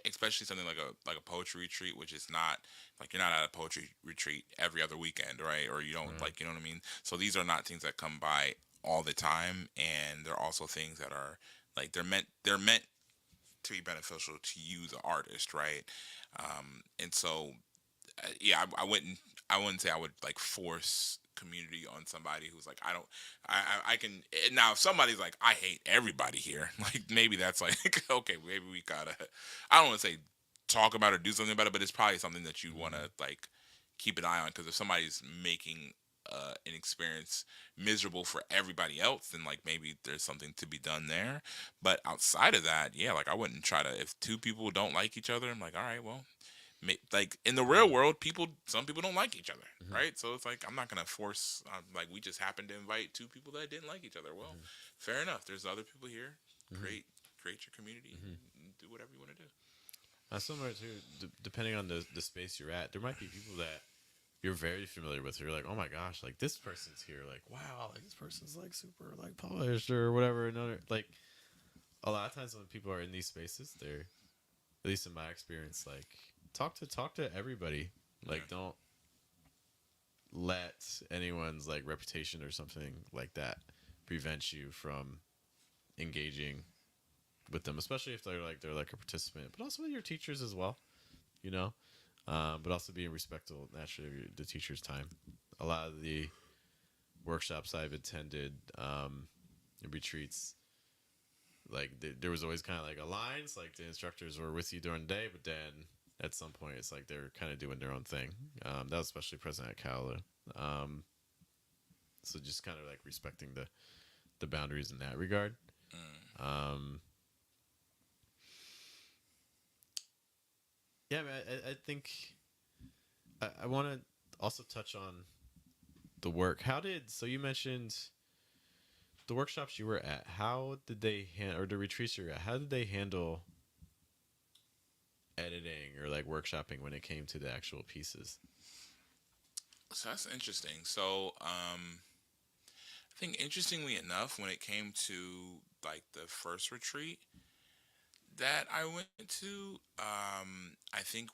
especially something like a poetry retreat, which is not like you're not at a poetry retreat every other weekend, right? Or you don't Right. like, you know what I mean? So these are not things that come by all the time, and they're also things that are like they're meant to be beneficial to you, the artist, right? And so yeah, I wouldn't say I would like force community on somebody who's like I can now if somebody's like I hate everybody here like maybe that's like okay, maybe we gotta, I don't want to say talk about it or do something about it, but it's probably something that you want Mm-hmm. to like keep an eye on, because if somebody's making an experience miserable for everybody else, then like maybe there's something to be done there. But outside of that, yeah, like I wouldn't try to, if two people don't like each other, I'm like, all right, well, like in the real world, some people don't like each other, Mm-hmm. right? So it's like I'm not gonna force. Like we just happened to invite two people that didn't like each other. Well, Mm-hmm. fair enough. There's other people here. Mm-hmm. Create your community Mm-hmm. and do whatever you want to do. Similar to depending on the space you're at, there might be people that you're very familiar with. You're like, oh my gosh, like this person's here. Like, wow, like this person's like super like polished or whatever. Another like a lot of times when people are in these spaces, they're, at least in my experience, like talk to everybody. Yeah. Like, don't let anyone's like reputation or something like that prevent you from engaging with them, especially if they're like a participant, but also with your teachers as well. You know, but also being respectful naturally of the teacher's time. A lot of the workshops I've attended, and retreats, like there was always kind of like a lines, like the instructors were with you during the day, but then at some point it's like they're kind of doing their own thing. That was especially present at Cala. Um, so just kind of like respecting the boundaries in that regard. Mm. Um, yeah, I, mean, I think I want to also touch on the work. How did, so you mentioned the workshops you were at? How did they or the retreats you were at? How did they handle editing or like workshopping when it came to the actual pieces? So that's interesting. So I think interestingly enough, when it came to like the first retreat that I went to, I think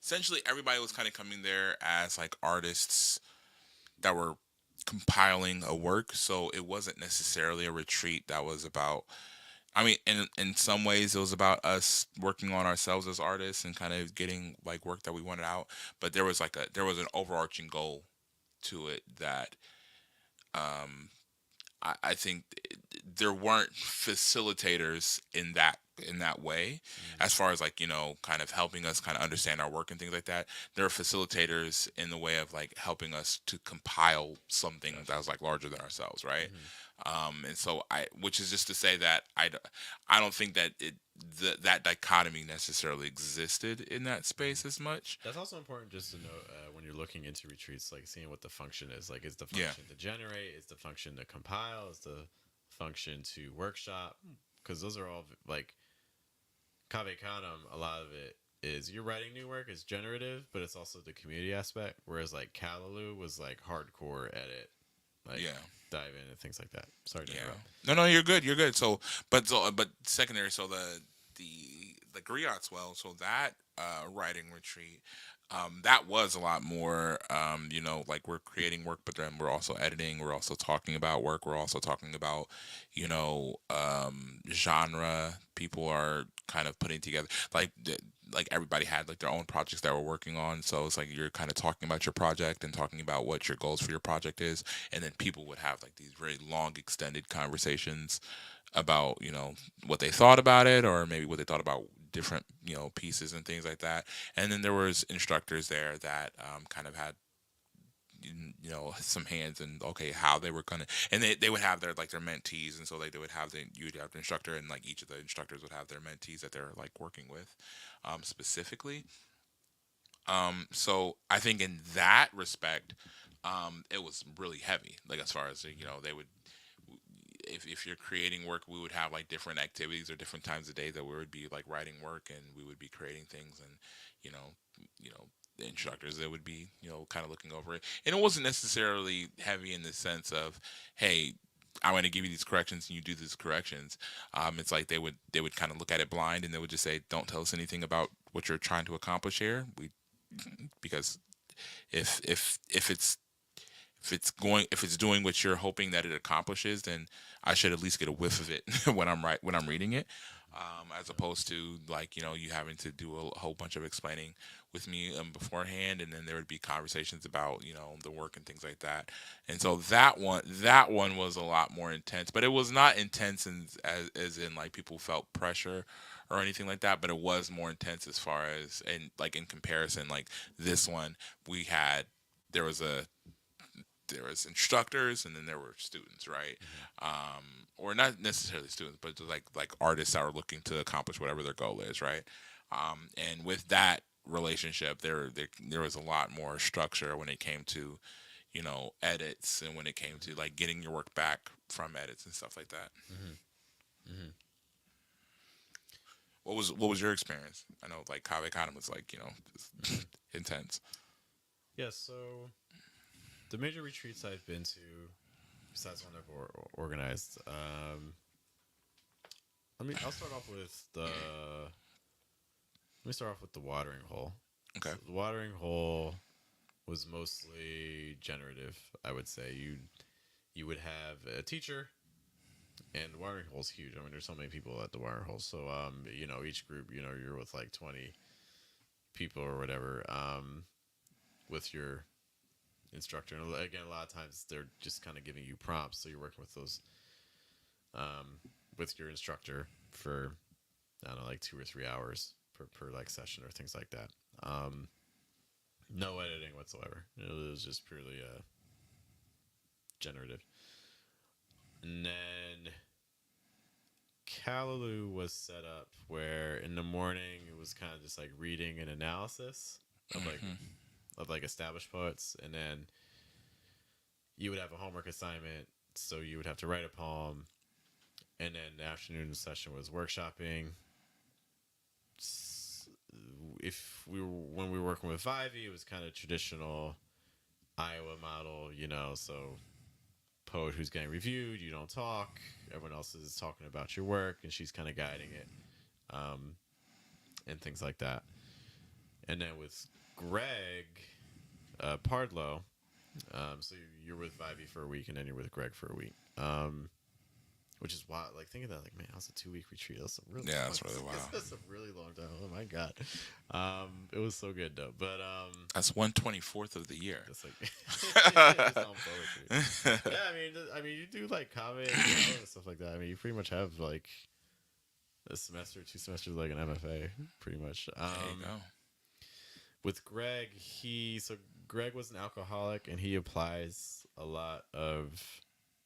essentially everybody was kind of coming there as like artists that were compiling a work, so it wasn't necessarily a retreat that was about. I mean, in some ways, it was about us working on ourselves as artists and kind of getting like work that we wanted out. But there was an overarching goal to it that um, I think there weren't facilitators in that way, Mm. as far as like kind of helping us kind of understand our work and things like that. There are facilitators in the way of like helping us to compile something Gotcha. that was like larger than ourselves, right? Hmm. And so which is just to say that I don't think that that dichotomy necessarily existed in that Hmm. space as much. That's also important just to know when you're looking into retreats, like seeing what the function is. Like, is the Yeah. function to generate? Is the function to compile? Is the function to workshop? Because those are all like Kave Kanam. A lot of it is you're writing new work is generative, but it's also the community aspect. Whereas like Callaloo was like hardcore edit, like Yeah. dive in and things like that. Sorry to Yeah. interrupt. No, no, you're good. You're good. But secondary. So the griots. Well, so that writing retreat, that was a lot more. Like we're creating work, but then we're also editing. We're also talking about work. We're also talking about, genre. People are kind of putting together like everybody had like their own projects that we're working on. So it's like you're kind of talking about your project and talking about what your goals for your project is, and then people would have like these very long extended conversations about what they thought about it, or maybe what they thought about different pieces and things like that. And then there was instructors there that kind of had some hands and okay how they were gonna, and they would have their mentees, and so they would have you'd have the instructor, and like each of the instructors would have their mentees that they're like working with specifically. So I think in that respect, it was really heavy. Like as far as they would, if you're creating work, we would have like different activities or different times of day that we would be like writing work, and we would be creating things, and you know, the instructors that would be kind of looking over it, and it wasn't necessarily heavy in the sense of, hey, I'm going to give you these corrections and you do these corrections. It's like they would kind of look at it blind, and they would just say, don't tell us anything about what you're trying to accomplish here. Because if if it's doing what you're hoping that it accomplishes, then I should at least get a whiff of it when I'm reading it, as opposed to like you having to do a whole bunch of explaining with me beforehand, and then there would be conversations about the work and things like that. And so that one was a lot more intense, but it was not intense as in like people felt pressure or anything like that, but it was more intense as far as, and like in comparison, like this one we had, there was a there was instructors, and then there were students, right? Hmm. Or not necessarily students, but like artists that were looking to accomplish whatever their goal is, right? And with that relationship, there was a lot more structure when it came to edits, and when it came to like getting your work back from edits and stuff like that. Hmm. Hmm. What was your experience? I know like Kave Economy was like Hmm. just intense. Yeah. So the major retreats I've been to, besides one I've organized, I'll start off with the. Let me start off with the watering hole. Okay. So the watering hole was mostly generative. I would say you would have a teacher, and the watering hole's huge. I mean, there's so many people at the watering hole. So each group, you're with like 20 people or whatever, with your instructor. And again, a lot of times they're just kind of giving you prompts, so you're working with those with your instructor for I don't know, like 2 or 3 hours per like session or things like that. No editing whatsoever. It was just purely generative. And then Callaloo was set up where in the morning it was kind of just like reading and analysis of like Hmm. established poets, and then you would have a homework assignment, so you would have to write a poem, and then the afternoon session was workshopping. If we were when we were working with Ivy, it was kind of traditional Iowa model, so poet who's getting reviewed, you don't talk, everyone else is talking about your work, and she's kind of guiding it, um, and things like that. And then with Greg Pardlow, So you're with Vibey for a week, and then you're with Greg for a week. Which is wild. Like thinking that, like, man, that was a 2 week retreat. That was some really, Yeah, that's really wild. that's a really long time. Oh my god. It was so good though. But That's 1/24 of the year. that's like it's on poetry. Yeah, I mean, you do like kave and stuff like that. I mean, you pretty much have like a semester, 2 semesters, like an MFA, pretty much. There you go. With Greg, Greg was an alcoholic, and he applies a lot of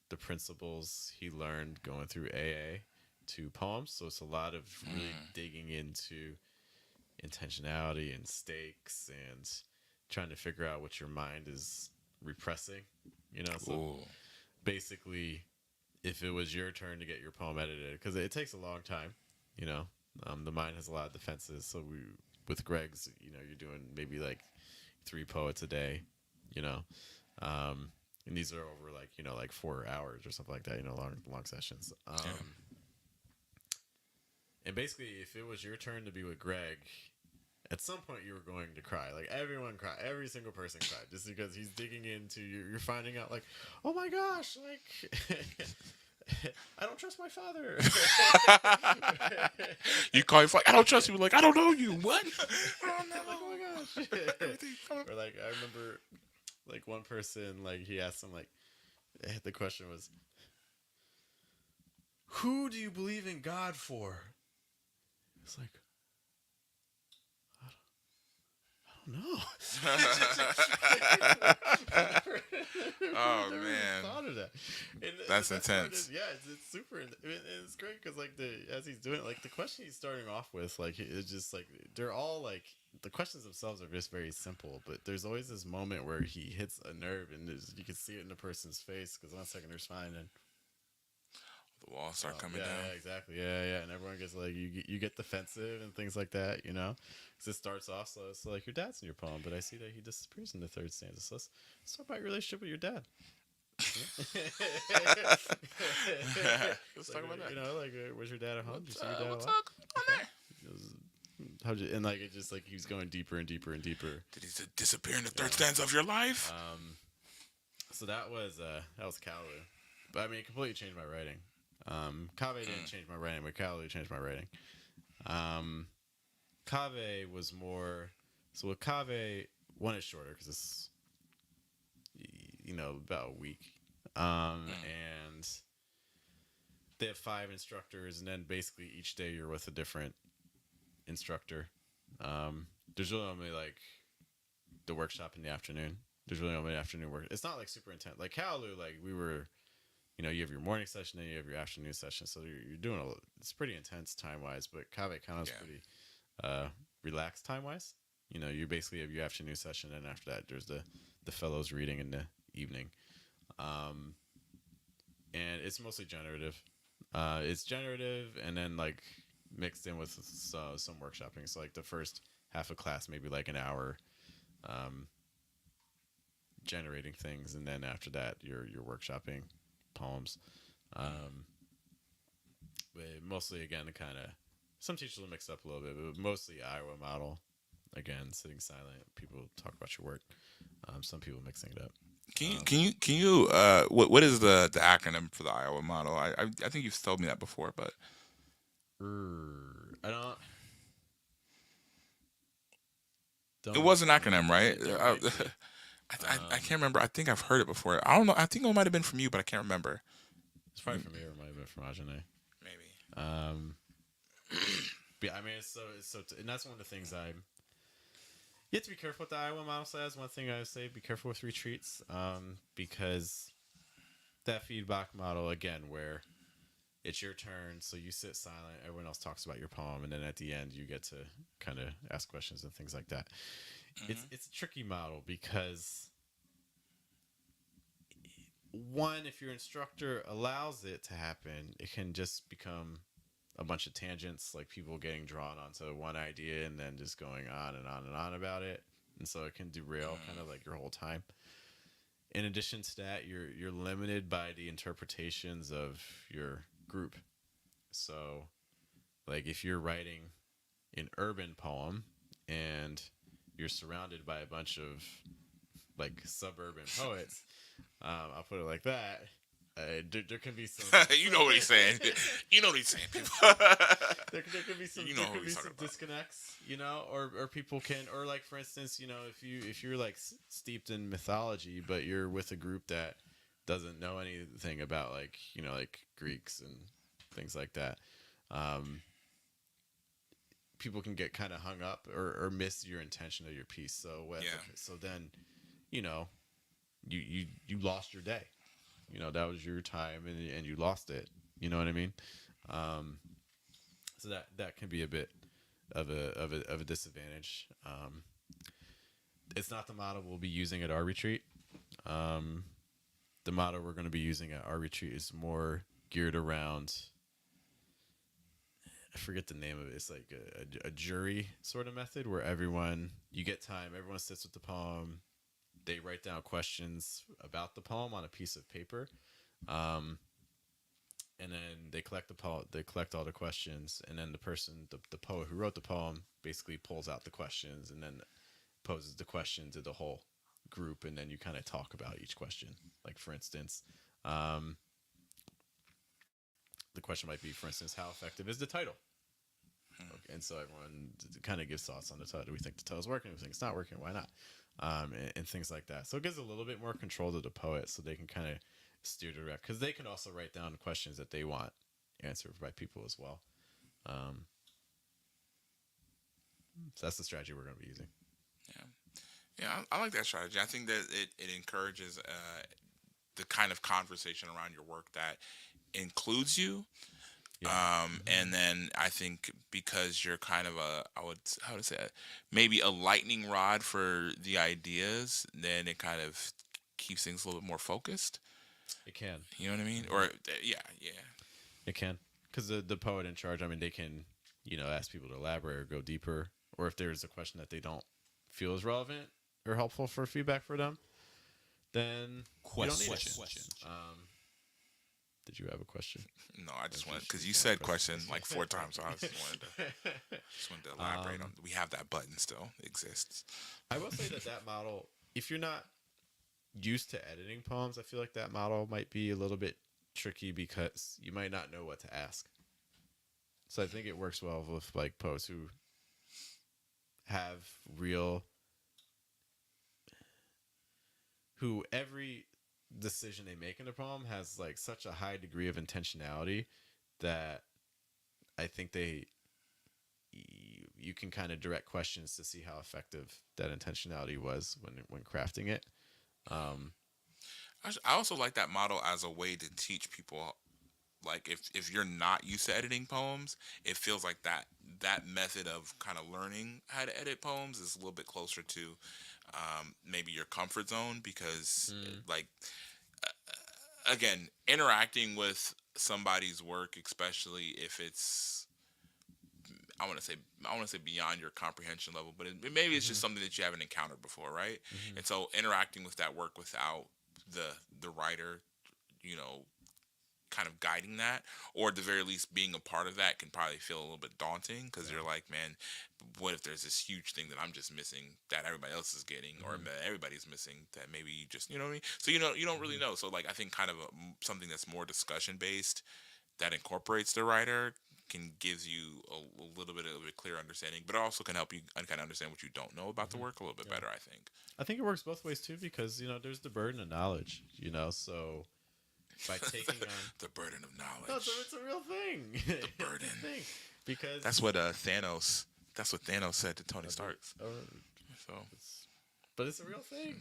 the principles he learned going through AA to poems. So it's a lot of really digging into intentionality and stakes and trying to figure out what your mind is repressing. So Ooh. basically, if it was your turn to get your poem edited, because it takes a long time, you know, the mind has a lot of defenses. So with Greg's, you're doing maybe like 3 poets a day, you know, and these are over like, like 4 hours or something like that, long sessions. Yeah. And basically, if it was your turn to be with Greg, at some point you were going to cry. Like everyone cried, every single person cried, just because he's digging into you. You're finding out like, oh my gosh, like I don't trust my father. You call your like, I don't trust you. Like, I don't know you. What? I don't know. Like, oh my gosh. Or like I remember, like one person, like he asked him, like the question was, "Who do you believe in God for?" It's like, I don't know. Oh Never man, thought of that. And that's the best part intense. is, yeah, it's super. It's great because like as he's doing it, like the question he's starting off with, like it's just like they're all like the questions themselves are just very simple, but there's always this moment where he hits a nerve and you can see it in the person's face because 1 second they're fine and The walls start coming yeah, down. yeah, exactly, yeah, and everyone gets like you get defensive and things like that, because it starts off slow. So like your dad's in your poem, but I see that he disappears in the third stanza. So let's talk about your relationship with your dad. Let's talk about that. Like was your dad at home? Did you see your dad What's a lot? up on there? How'd you, and like it just like he was going deeper and deeper and deeper. Did he disappear in the third stanza of your life? So that was Kalu, but I mean it completely changed my writing. Kave didn't change my writing, but Kalu changed my writing. Kave was more so with Kave one is shorter because it's about a week, and they have 5 instructors, and then basically each day you're with a different instructor. There's really only like the workshop in the afternoon. There's really only afternoon work. It's not like super intense. Like Kalu, like we were, you have your morning session, then you have your afternoon session. So you're doing it's pretty intense time wise. But Kave kind of is pretty relaxed time wise. You basically have your afternoon session, and after that, there's the fellows reading in the evening. And it's mostly generative. It's generative, and then like mixed in with some workshopping. So like the first half of class, maybe like an hour, generating things, and then after that, you're workshopping poems. But mostly again, the kind of some teachers will mix up a little bit, but mostly Iowa model. Again, sitting silent. People talk about your work. Some people mixing it up. Can you what is the acronym for the Iowa model? I think you've told me that before, but I don't. It was an acronym, right? I can't remember. I think I've heard it before. I don't know. I think it might have been from you, but I can't remember. It's probably from me, or it might have been from Ajane. Maybe. But yeah, I mean, and that's one of the things you have to be careful with the Iowa model. So that's one thing I would say: be careful with retreats, because that feedback model again, where it's your turn, so you sit silent, everyone else talks about your poem, and then at the end you get to kind of ask questions and things like that. Mm-hmm. It's a tricky model because one, if your instructor allows it to happen, it can just become a bunch of tangents, like people getting drawn onto one idea and then just going on and on and on about it, and so it can derail kind of like your whole time. In addition to that, you're limited by the interpretations of your group. So like if you're writing an urban poem and you're surrounded by a bunch of like suburban poets. I'll put it like that. There can be some. You know what he's saying. You know what he's saying, people. There could be some You know there who could be he's some talking about. disconnects, or people can, or like for instance, if you're like steeped in mythology, but you're with a group that doesn't know anything about like like Greeks and things like that. Um, People can get kind of hung up or miss your intention of your piece. So Yeah. so then you know you lost your day. That was your time, and you lost it. You know what I mean? Um, so that can be a bit of a disadvantage. It's not the model we'll be using at our retreat. Um, the model we're going to be using at our retreat is more geared around. I forget the name of it. It's like a jury sort of method where you get time, everyone sits with the poem, they write down questions about the poem on a piece of paper, um, and then they collect all the questions, and then the poet who wrote the poem basically pulls out the questions and then poses the question to the whole group, and then you kind of talk about each question. Like for instance, um, the question might be, for instance, how effective is the title? Okay, and so everyone kind of gives thoughts on the title. Do we think the title's working? Do we think it's not working? Why not? And things like that. So it gives a little bit more control to the poet, so they can kind of steer direct, because they can also write down questions that they want answered by people as well. Um, so that's the strategy we're going to be using. Yeah. Yeah, I like that strategy. I think that it encourages the kind of conversation around your work that includes you. Yeah. And then I think because you're kind of how to say it, maybe a lightning rod for the ideas, then it kind of keeps things a little bit more focused. It can. You know what I mean? Or yeah, yeah, It can, because the poet in charge. I mean, they can ask people to elaborate or go deeper, or if there's a question that they don't feel is relevant or helpful for feedback for them, then you don't need it. Did you have a question? No, I just Like, wanted because you she's got a said question like question. 4 times, so I just wanted to elaborate on. We have that button still exists. I will say that model, if you're not used to editing poems, I feel like that model might be a little bit tricky because you might not know what to ask. So I think it works well with like poets who have real, who every decision they make in a poem has like such a high degree of intentionality that I think you can kind of direct questions to see how effective that intentionality was when crafting it. Um, I also like that model as a way to teach people. Like if you're not used to editing poems, it feels like that method of kind of learning how to edit poems is a little bit closer to maybe your comfort zone because like again, interacting with somebody's work, especially if it's I want to say beyond your comprehension level, but maybe it's just something that you haven't encountered before, right? mm-hmm. And so interacting with that work without the writer, you know, kind of guiding that, or at the very least being a part of that, can probably feel a little bit daunting because Yeah. you're like, man, what if there's this huge thing that I'm just missing that everybody else is getting, or that everybody's missing that maybe you just, you know what I mean? So you don't really know. So like I think kind of something that's more discussion based that incorporates the writer can gives you a little bit of a clear understanding, but also can help you kind of understand what you don't know about the work a little bit Yeah. better. I think. I think it works both ways too, because there's the burden of knowledge, so by taking on The burden of no, knowledge. it's a real thing. The burden. It's a thing because That's what Thanos. That's what Thanos said to Tony Stark. uh, So but it's a real thing.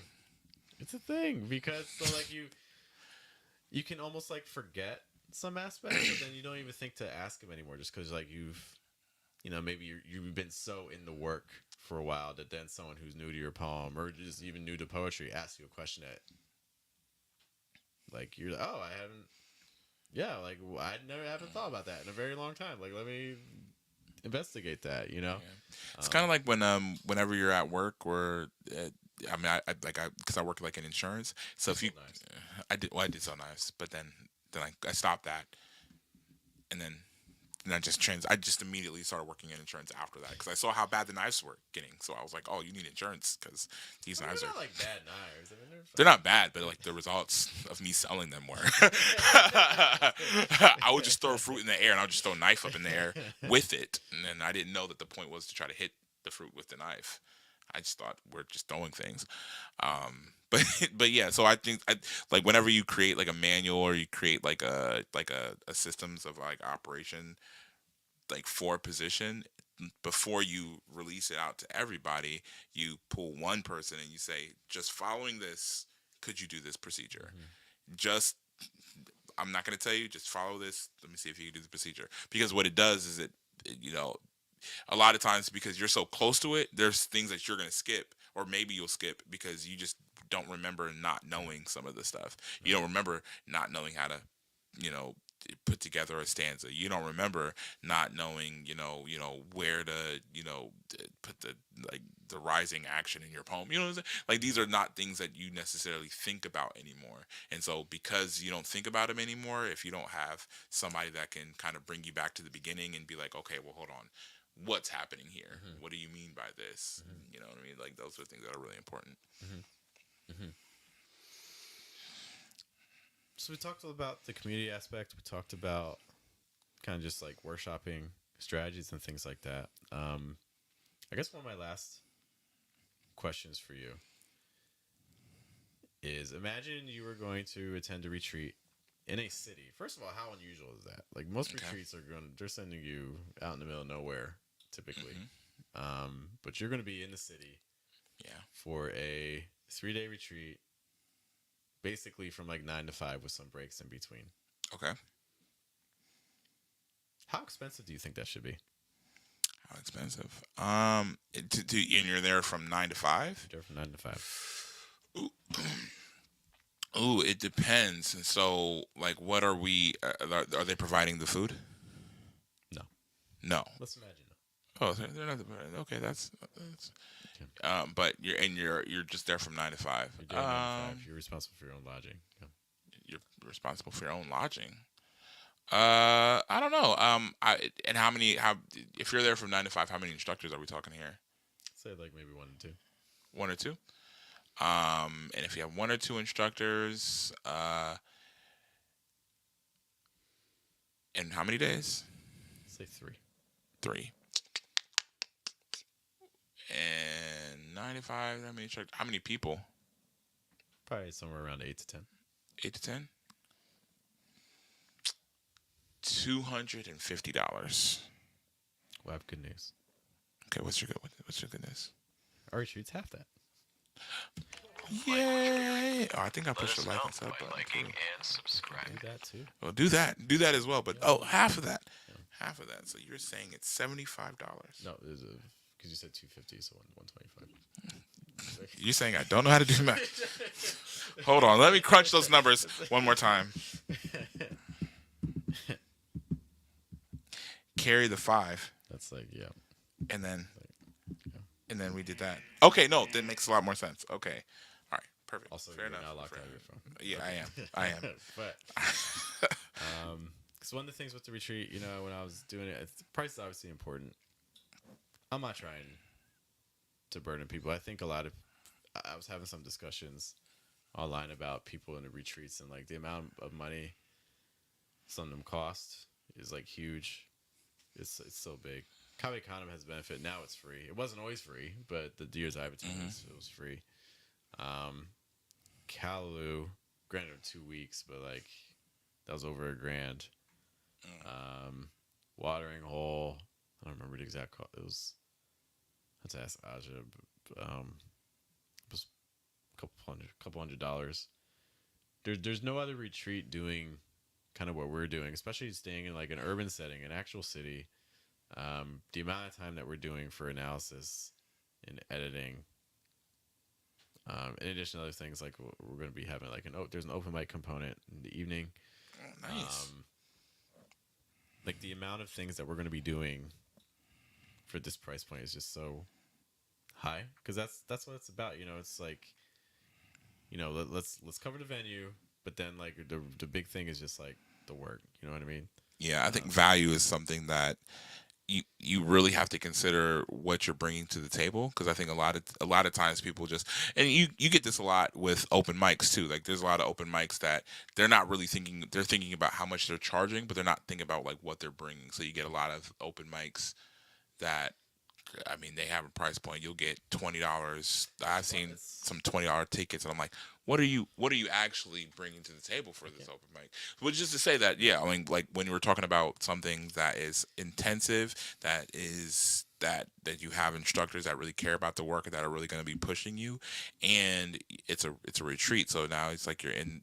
It's a thing because so like you can almost like forget some aspects, but then you don't even think to ask him anymore, just because like maybe you've been so in the work for a while that then someone who's new to your poem or just even new to poetry asks you a question that like you're like, oh, I haven't, yeah, like I never haven't thought about that in a very long time, like let me investigate that. yeah. It's kind of like whenever you're at work or I mean I because I work like in insurance. So if you Nice. I did sell knives, but then I stopped that, and then and I just immediately started working in insurance after that because I saw how bad the knives were getting. So I was like, oh, you need insurance because these I mean, knives they're are not like bad knives. I mean, they're they're fine. not bad, but like the results of me selling them were. I would just throw fruit in the air and I would just throw a knife up in the air with it, and then I didn't know that the point was to try to hit the fruit with the knife. I just thought we're just throwing things. But but yeah, so I think like whenever you create like a manual or you create like a systems of like operation like for a position, before you release it out to everybody, you pull one person and you say, just following this, could you do this procedure? Just I'm not going to tell you, just follow this. Let me see if you can do the procedure. Because what it does is you know, a lot of times because you're so close to it, there's things that you're going to skip, or maybe you'll skip because you just don't remember not knowing some of the stuff. You don't remember not knowing how to, you know, put together a stanza. You don't remember not knowing, where to, put the like the rising action in your poem. You know what I'm saying? Like these are not things that you necessarily think about anymore. And so because you don't think about them anymore, if you don't have somebody that can kind of bring you back to the beginning and be like, okay, well, hold on, what's happening here? Mm-hmm. What do you mean by this? Mm-hmm. You know what I mean? Like those are things that are really important. Mm-hmm. Mm-hmm. So we talked about the community aspect. We talked about kind of just like workshopping strategies and things like that. I guess one of my last questions for you is: imagine you were going to attend a retreat in a city. First of all, how unusual is that? Like most Okay. retreats they're sending you out in the middle of nowhere typically. But you're going to be in the city Yeah. for a 3-day retreat, basically from like 9 to 5 with some breaks in between. Okay. How expensive do you think that should be? How expensive? And you're there from 9 to 5. You're there from 9 to 5. Ooh, it depends. And so, like, what are we? Are they providing the food? No. No. Let's imagine. Oh, they're not. Okay, that's. But you're just there from 9 to 5. You're doing 9 to 5. You're responsible for your own lodging. Yeah. You're responsible for your own lodging. I don't know. How if you're there from 9 to 5, how many instructors are we talking here? Say like maybe 1 or 2. 1 or 2. And if you have 1 or 2 instructors, and how many days? Say 3. 3. And 9 to 5. How many people? Probably somewhere around 8 to 10. 8 to 10. $250. Well, I have good news. Okay, what's your good news? Our retreat's half that. Yay! Oh, I think I pushed the like and sub button. Liking and subscribe. Do that too. Well, do that as well. But half of that, half of that. So you're saying it's $75? No, there's because you said 250, so 125. You're saying I don't know how to do math. Hold on, let me crunch those numbers one more time. Carry the 5, That's like and then we did that. Okay, no, that makes a lot more sense. Okay, all right, perfect. Also, fair you're enough. now locked fair out of your enough. phone. Yeah, I am. But because one of the things with the retreat, when I was doing it, price is obviously important. I'm not trying to burden people. I think I was having some discussions online about people in the retreats and like the amount of money some of them cost is like huge. It's so big. Kave Condom has benefit. Now it's free. It wasn't always free, but the years I've attended, it was free. Callaloo, granted 2 weeks, but like that was over $1,000. Watering Hole, I don't remember the exact cost. It was, I had to ask Aja, but, it was a couple $100. There's no other retreat doing kind of what we're doing, especially staying in like an urban setting, an actual city. The amount of time that we're doing for analysis and editing, in addition to other things, like we're going to be having like there's an open mic component in the evening. Oh, nice. Like the amount of things that we're going to be doing for this price point is just so high, because that's what it's about. It's like, let's cover the venue, but then like the big thing is just like the work. You know what I mean? Yeah, I think Um, value is something that you really have to consider what you're bringing to the table, because I think a lot of times people just, and you get this a lot with open mics too. Like there's a lot of open mics that they're not really thinking, they're thinking about how much they're charging, but they're not thinking about like what they're bringing. So you get a lot of open mics that, I mean, they have a price point. You'll get $20. I've seen it's some $20 tickets, and I'm like, what are you actually bringing to the table for okay. this open mic? Which is to say that, yeah, I mean, like when you were talking about something that is intensive, that you have instructors that really care about the work and that are really going to be pushing you, and it's a retreat. So now it's like you're in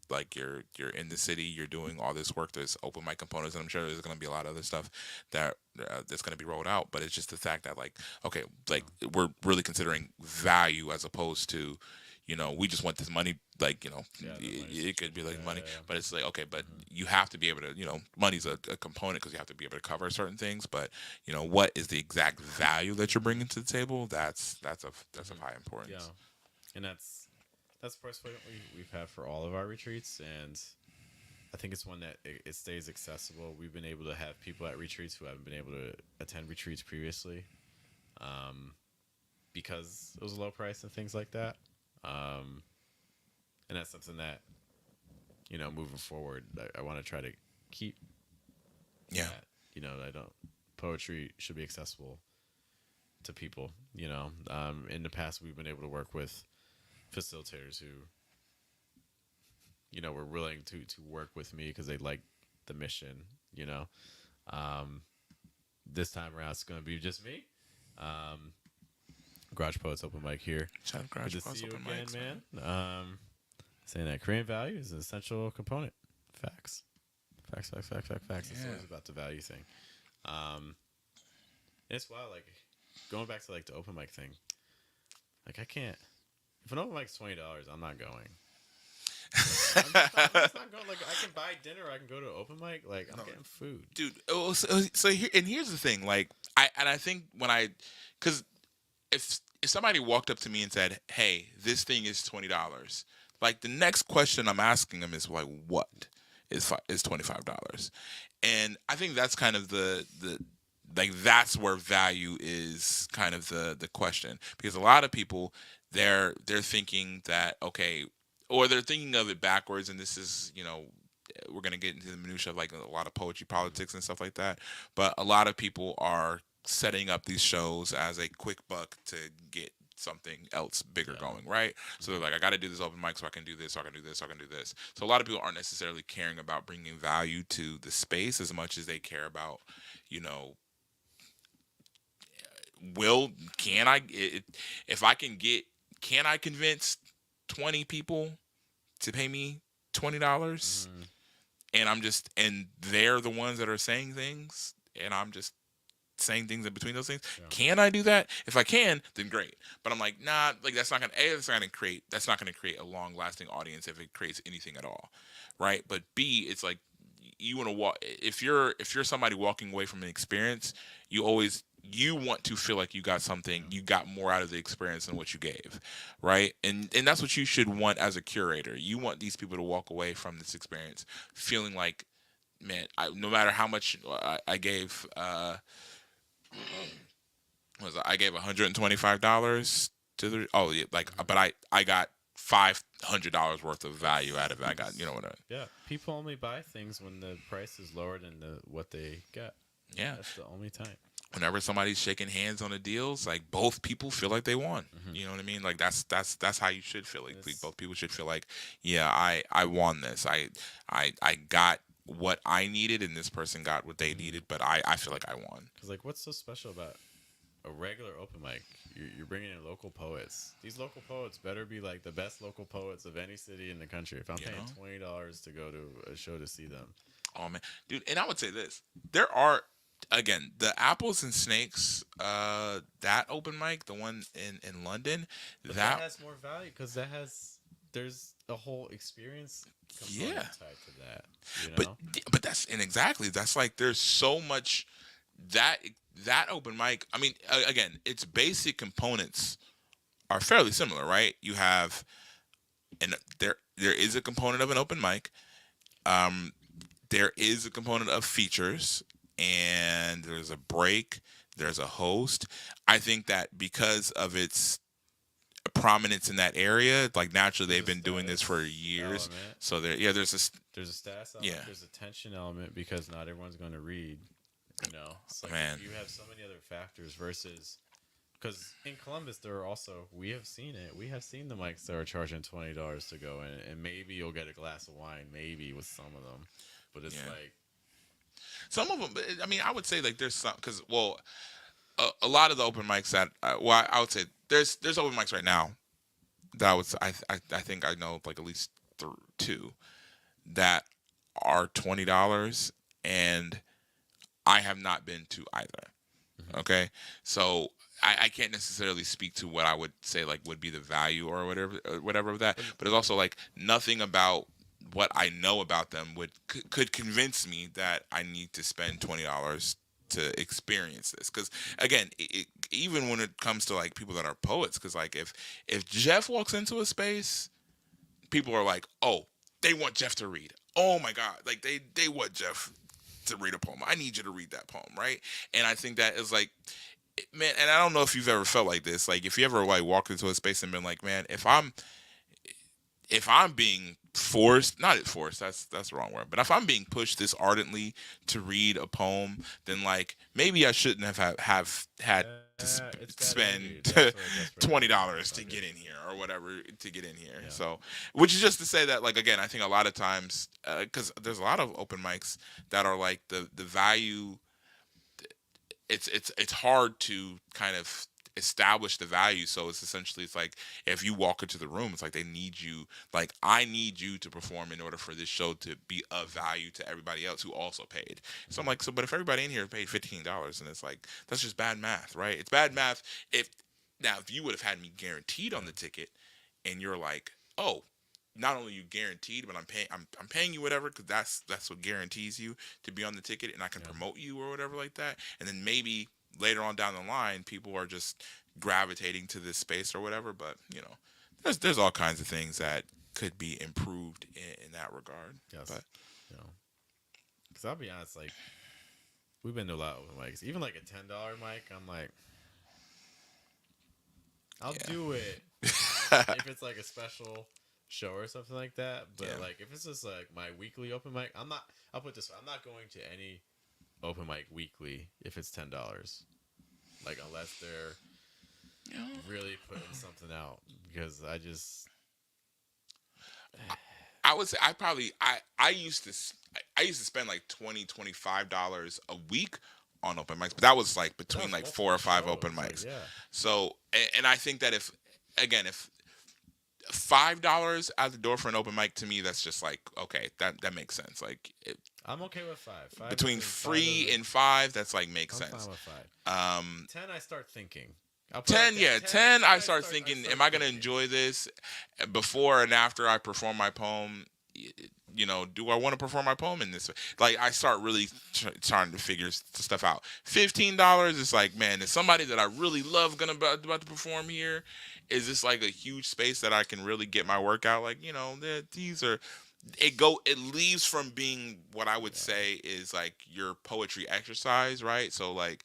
the city, you're doing all this work. There's open mic components, and I'm sure there's going to be a lot of other stuff that that's going to be rolled out. But it's just the fact that, like, okay, like we're really considering value as opposed to, we just want this money. Like, Yeah, the money's it could be like money, yeah. but it's like, okay, but Mhm. you have to be able to, money's a component because you have to be able to cover certain things. But what is the exact value that you're bringing to the table? That's of Mhm. high Yeah, importance. and that's the price point we've had for all of our retreats, and I think it's one that it stays accessible. We've been able to have people at retreats who haven't been able to attend retreats previously, um, because it was a low price and things like that. Um, and that's something that moving forward, I want to try to keep Yeah, that. I don't poetry should be accessible to people. In the past, we've been able to work with facilitators who were willing to work with me because they like the mission. You know, um, this time around it's going to be just me. Um, Garage Poets open mic here. shout out Good Garage to see Plus you open again, mics, man. man. Saying that Korean value is an essential component. Facts. Facts, facts, facts, facts, facts. It's Yeah. always about the value thing. Um, it's wild. Like going back to like the open mic thing. Like I can't. If an open mic's $20, I'm not going. I'm just not going. Like I can buy dinner. Or I can go to an open mic. Like I'm No, getting food. dude. So here, and here's the thing. Like, I think because if somebody walked up to me and said, "Hey, this thing is $20," like the next question I'm asking them is like, "What is $25?" And I think that's kind of the like that's where value is kind of the question, because a lot of people, they're thinking that, okay, or they're thinking of it backwards, and this is, we're going to get into the minutia of like a lot of poetry politics and stuff like that, but a lot of people are setting up these shows as a quick buck to get something else bigger Yeah. going, right? So they're like, I got to do this open mic so I can do this, so I can do this, so I can do this. So a lot of people aren't necessarily caring about bringing value to the space as much as they care about, you know, will can I if I can get, can I convince 20 people to pay me $20, Mm-hmm. and they're the ones that are saying things, and I'm just saying things in between those things. Yeah. Can I do that? If I can, then great. But I'm like, nah, like that's not gonna create a long lasting audience if it creates anything at all. Right? But B, it's like you want to walk, if you're somebody walking away from an experience, you want to feel like you got something, you got more out of the experience than what you gave, right? And that's what you should want as a curator. You want these people to walk away from this experience feeling like, man, no matter how much I gave, I gave $125 to the, oh yeah, like, Mm-hmm. but I got $500 worth of value out of it. I got, what Yeah. People only buy things when the price is lower than what they get. yeah. That's the only time. Whenever somebody's shaking hands on the deals, like both people feel like they won. Mm-hmm. You know what I mean? Like that's how you should feel. Like It's both people should feel like, yeah, I won this. I got what I needed, and this person got what they mm-hmm. needed, but I feel like I won. Because like, what's so special about a regular open mic? You're bringing in local poets. These local poets better be like the best local poets of any city in the country. If I'm You paying know? $20 to go to a show to see them, Oh man, dude, and I would say this: there are, again, the apples and snakes, that open mic, the one in London, but that that has more value because there's a whole experience component yeah, tied to that. You but know. but that's, and exactly, that's like there's so much that that open mic. I mean, again, its basic components are fairly similar, right? You have, and there is a component of an open mic. Um, there is a component of features, and there's a break, there's a host. I think that because of its prominence in that area, like naturally There's they've a been doing this for status years. element. So there, yeah, there's this, There's a status yeah, element. There's a tension element because not everyone's going to read. You know, it's like man, you have so many other factors versus because in Columbus there are also we have seen it. We have seen the mics that are charging $20 to go in, and maybe you'll get a glass of wine, maybe with some of them, but it's yeah. like Some of them, I mean, I would say like there's some because well, a lot of the open mics that well, I would say there's open mics right now that I think I know like at least two that are $20, and I have not been to either. mhm, Okay, so I can't necessarily speak to what I would say like would be the value or whatever of that, but but it's also like nothing about what I know about them could convince me that I need to spend $20 to experience this. Because again, even when it comes to like people that are poets, because like if Jeff walks into a space, people are like, oh, they want Jeff to read. Oh my God, like they want Jeff to read a poem. I need you to read that poem, right? And I think that is like, man, and I don't know if you've ever felt like this. Like, if you ever like walked into a space and been like, man, if I'm being forced, not forced, that's the wrong word, but if I'm being pushed this ardently to read a poem, then like maybe I shouldn't have had to it's that energy. spend That's what it does for everybody. $20 to Like get it's in here or whatever to get in here. yeah, So, which is just to say that like again, I think a lot of times because there's a lot of open mics that are like the value, it's hard to kind of establish the value. So it's essentially it's like if you walk into the room, it's like they need you, like I need you to perform in order for this show to be of value to everybody else who also paid. So I'm mhm, like, so but if everybody in here paid $15, and it's like that's just bad math, right? It's bad math. If now if you would have had me guaranteed on yeah, the ticket, and you're like, oh, not only you guaranteed, but I'm paying you whatever because that's what guarantees you to be on the ticket, and I can yeah, promote you or whatever like that. And then maybe later on down the line, people are just gravitating to this space or whatever. But there's all kinds of things that could be improved in that regard. yes, But you know, because I'll be honest, like we've been to a lot of open mics, even like a $10 mic. I'm like, I'll do it yeah, if it's like a special show or something like that. But yeah, like if it's just like my weekly open mic, I'm not. I'll put this way: I'm not going to any open mic weekly if it's $10. Like unless they're you know, really putting something out, because I just I would say I used to I used to spend like $25 a week on open mics, but that was like that between was like four multiple or five open shows. Like mics. yeah, So and I think that if $5 out the door for an open mic, to me that's just like okay, that makes sense. Like I'm okay with five. Five between doesn't. Five free doesn't. and five, that's like makes I'm fine sense. with five. Um, 10, I start thinking. I'll put it like 10, that. yeah, 10, 10, 10 I I start start. I thinking, start am I going to thinking. enjoy this before and after I perform my poem? Do I want to perform my poem in this way? Like, I start really trying to figure stuff out. $15 is like, man, is somebody that I really love about to perform here? Is this like a huge space that I can really get my work out? Like, these are it leaves from being what I would Yeah. say is like your poetry exercise, right? So like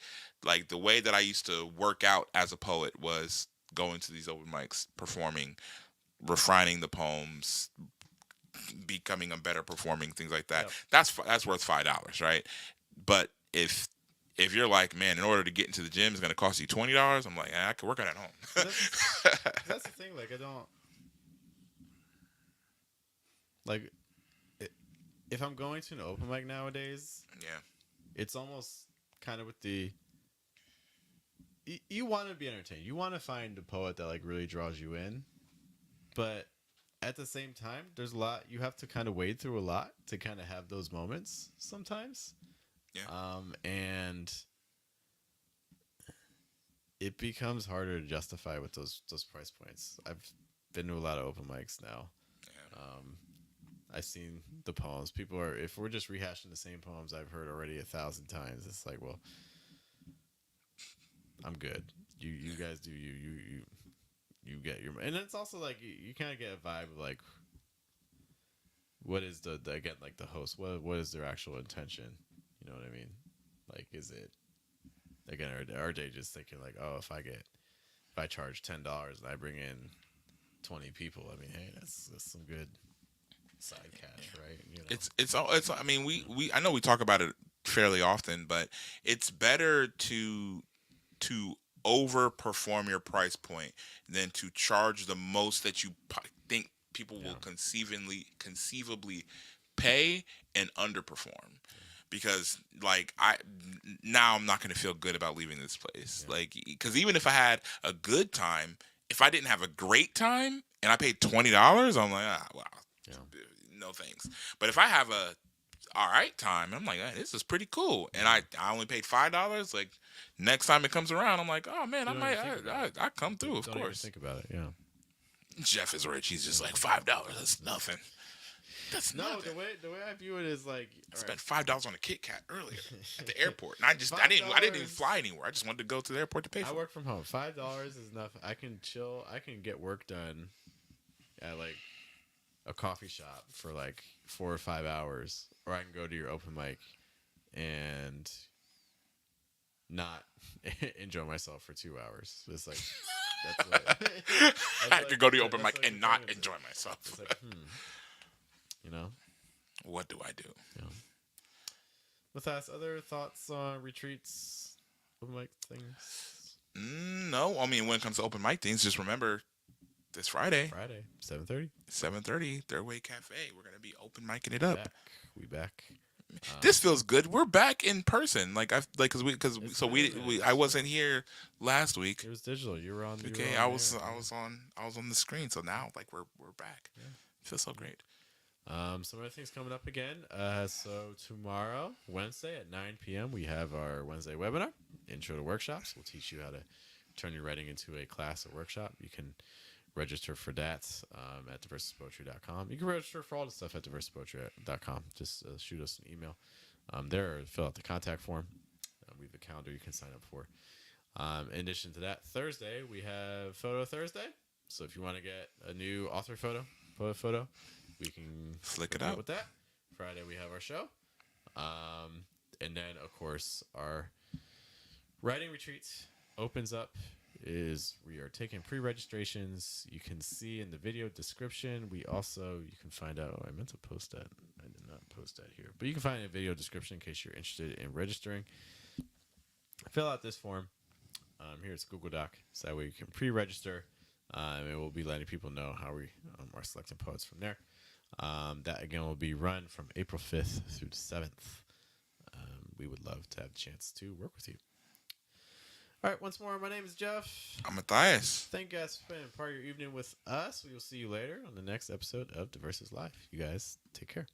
the way that I used to work out as a poet was going to these open mics, performing, refining the poems, becoming a better performing, things like that. Yep. That's worth $5, right? But if you're like, man, in order to get into the gym, it's gonna cost you $20. I'm like, I could work out at Cause that's home. cause that's the thing. Like I don't like if I'm going to an open mic nowadays, Yeah, it's almost kind of with the you want to be entertained. You want to find a poet that like really draws you in, but at the same time, there's a lot you have to kind of wade through a lot to kind of have those moments sometimes. yeah, And it becomes harder to justify with those price points. I've been to a lot of open mics now. yeah. Um, I've seen the poems. People are if we're just rehashing the same poems I've heard already 1,000 times. It's like, well, I'm good. You guys do you get your and it's also like you kind of get a vibe of like what is the again, like the host? What is their actual intention? You know what I mean? Like, is it again, are they just thinking like, oh, if I charge $10 and I bring in 20 people, I mean, hey, that's some good side cash, right? You know, It's I mean, we I know we talk about it fairly often, but it's better to overperform your price point than to charge the most that you think people yeah, will conceivably pay and underperform. Because like now I'm not going to feel good about leaving this place. yeah. Like, because even if I had a good time, if I didn't have a great time and I paid $20, I'm like, ah, wow, Yeah. no thanks. But if I have a all right time, I'm like, this is pretty cool, and I only paid $5. Like, next time it comes around, I'm like, oh man, You I don't even might think about it. I come through, of Don't even course. think about it. Yeah. Jeff is rich. He's just like $5. That's nothing. That's No, nothing. the way I view it is like, I all spent $5 on a Kit Kat earlier at the airport, and I didn't even fly anywhere. I just wanted to go to the airport to pay I for it. work from home. $5 is enough. I can chill. I can get work done at like a coffee shop for like 4 or 5 hours, or I can go to your open mic and not enjoy myself for 2 hours. It's like that's what I could go to the open that's mic what and not comparing it to. enjoy myself. It's like, you know, What do I do? you know. With us, other thoughts on retreats, open mic things. No, I mean, when it comes to open mic things, just remember this Friday, Friday, 7:30. 7:30, Third Way Cafe. We're gonna be open micing it up. We back. This feels good. We're back in person. Like because It's so been a minute. I wasn't here last week. It was digital. You were on. Okay, I was on the screen. So now like we're back. Yeah. Feels so great. Some other things coming up again. So tomorrow, Wednesday at 9 p.m., we have our Wednesday webinar, Intro to Workshops. We'll teach you how to turn your writing into a class or workshop. You can register for that at diversipoetry.com. You can register for all the stuff at diversipoetry.com. Just shoot us an email there, or fill out the contact form. We have a calendar you can sign up for. In addition to that, Thursday, we have Photo Thursday. So if you want to get a new author photo, we can Flick it hook you up up. with that. Friday, we have our show. And then, of course, our writing retreat opens up. We are taking pre-registrations. You can see in the video description. You can find out. I meant to post that. I did not post that here, but you can find a video description in case you're interested in registering. Fill out this form. Here it's Google Doc, so that way you can pre-register, and we'll be letting people know how we are selecting poets from there. That again will be run from April 5th through the 7th. We would love to have a chance to work with you. All right, once more, my name is Jeff. I'm Matthias. Thank you guys for spending part of your evening with us. We will see you later on the next episode of Diversus Live. You guys take care.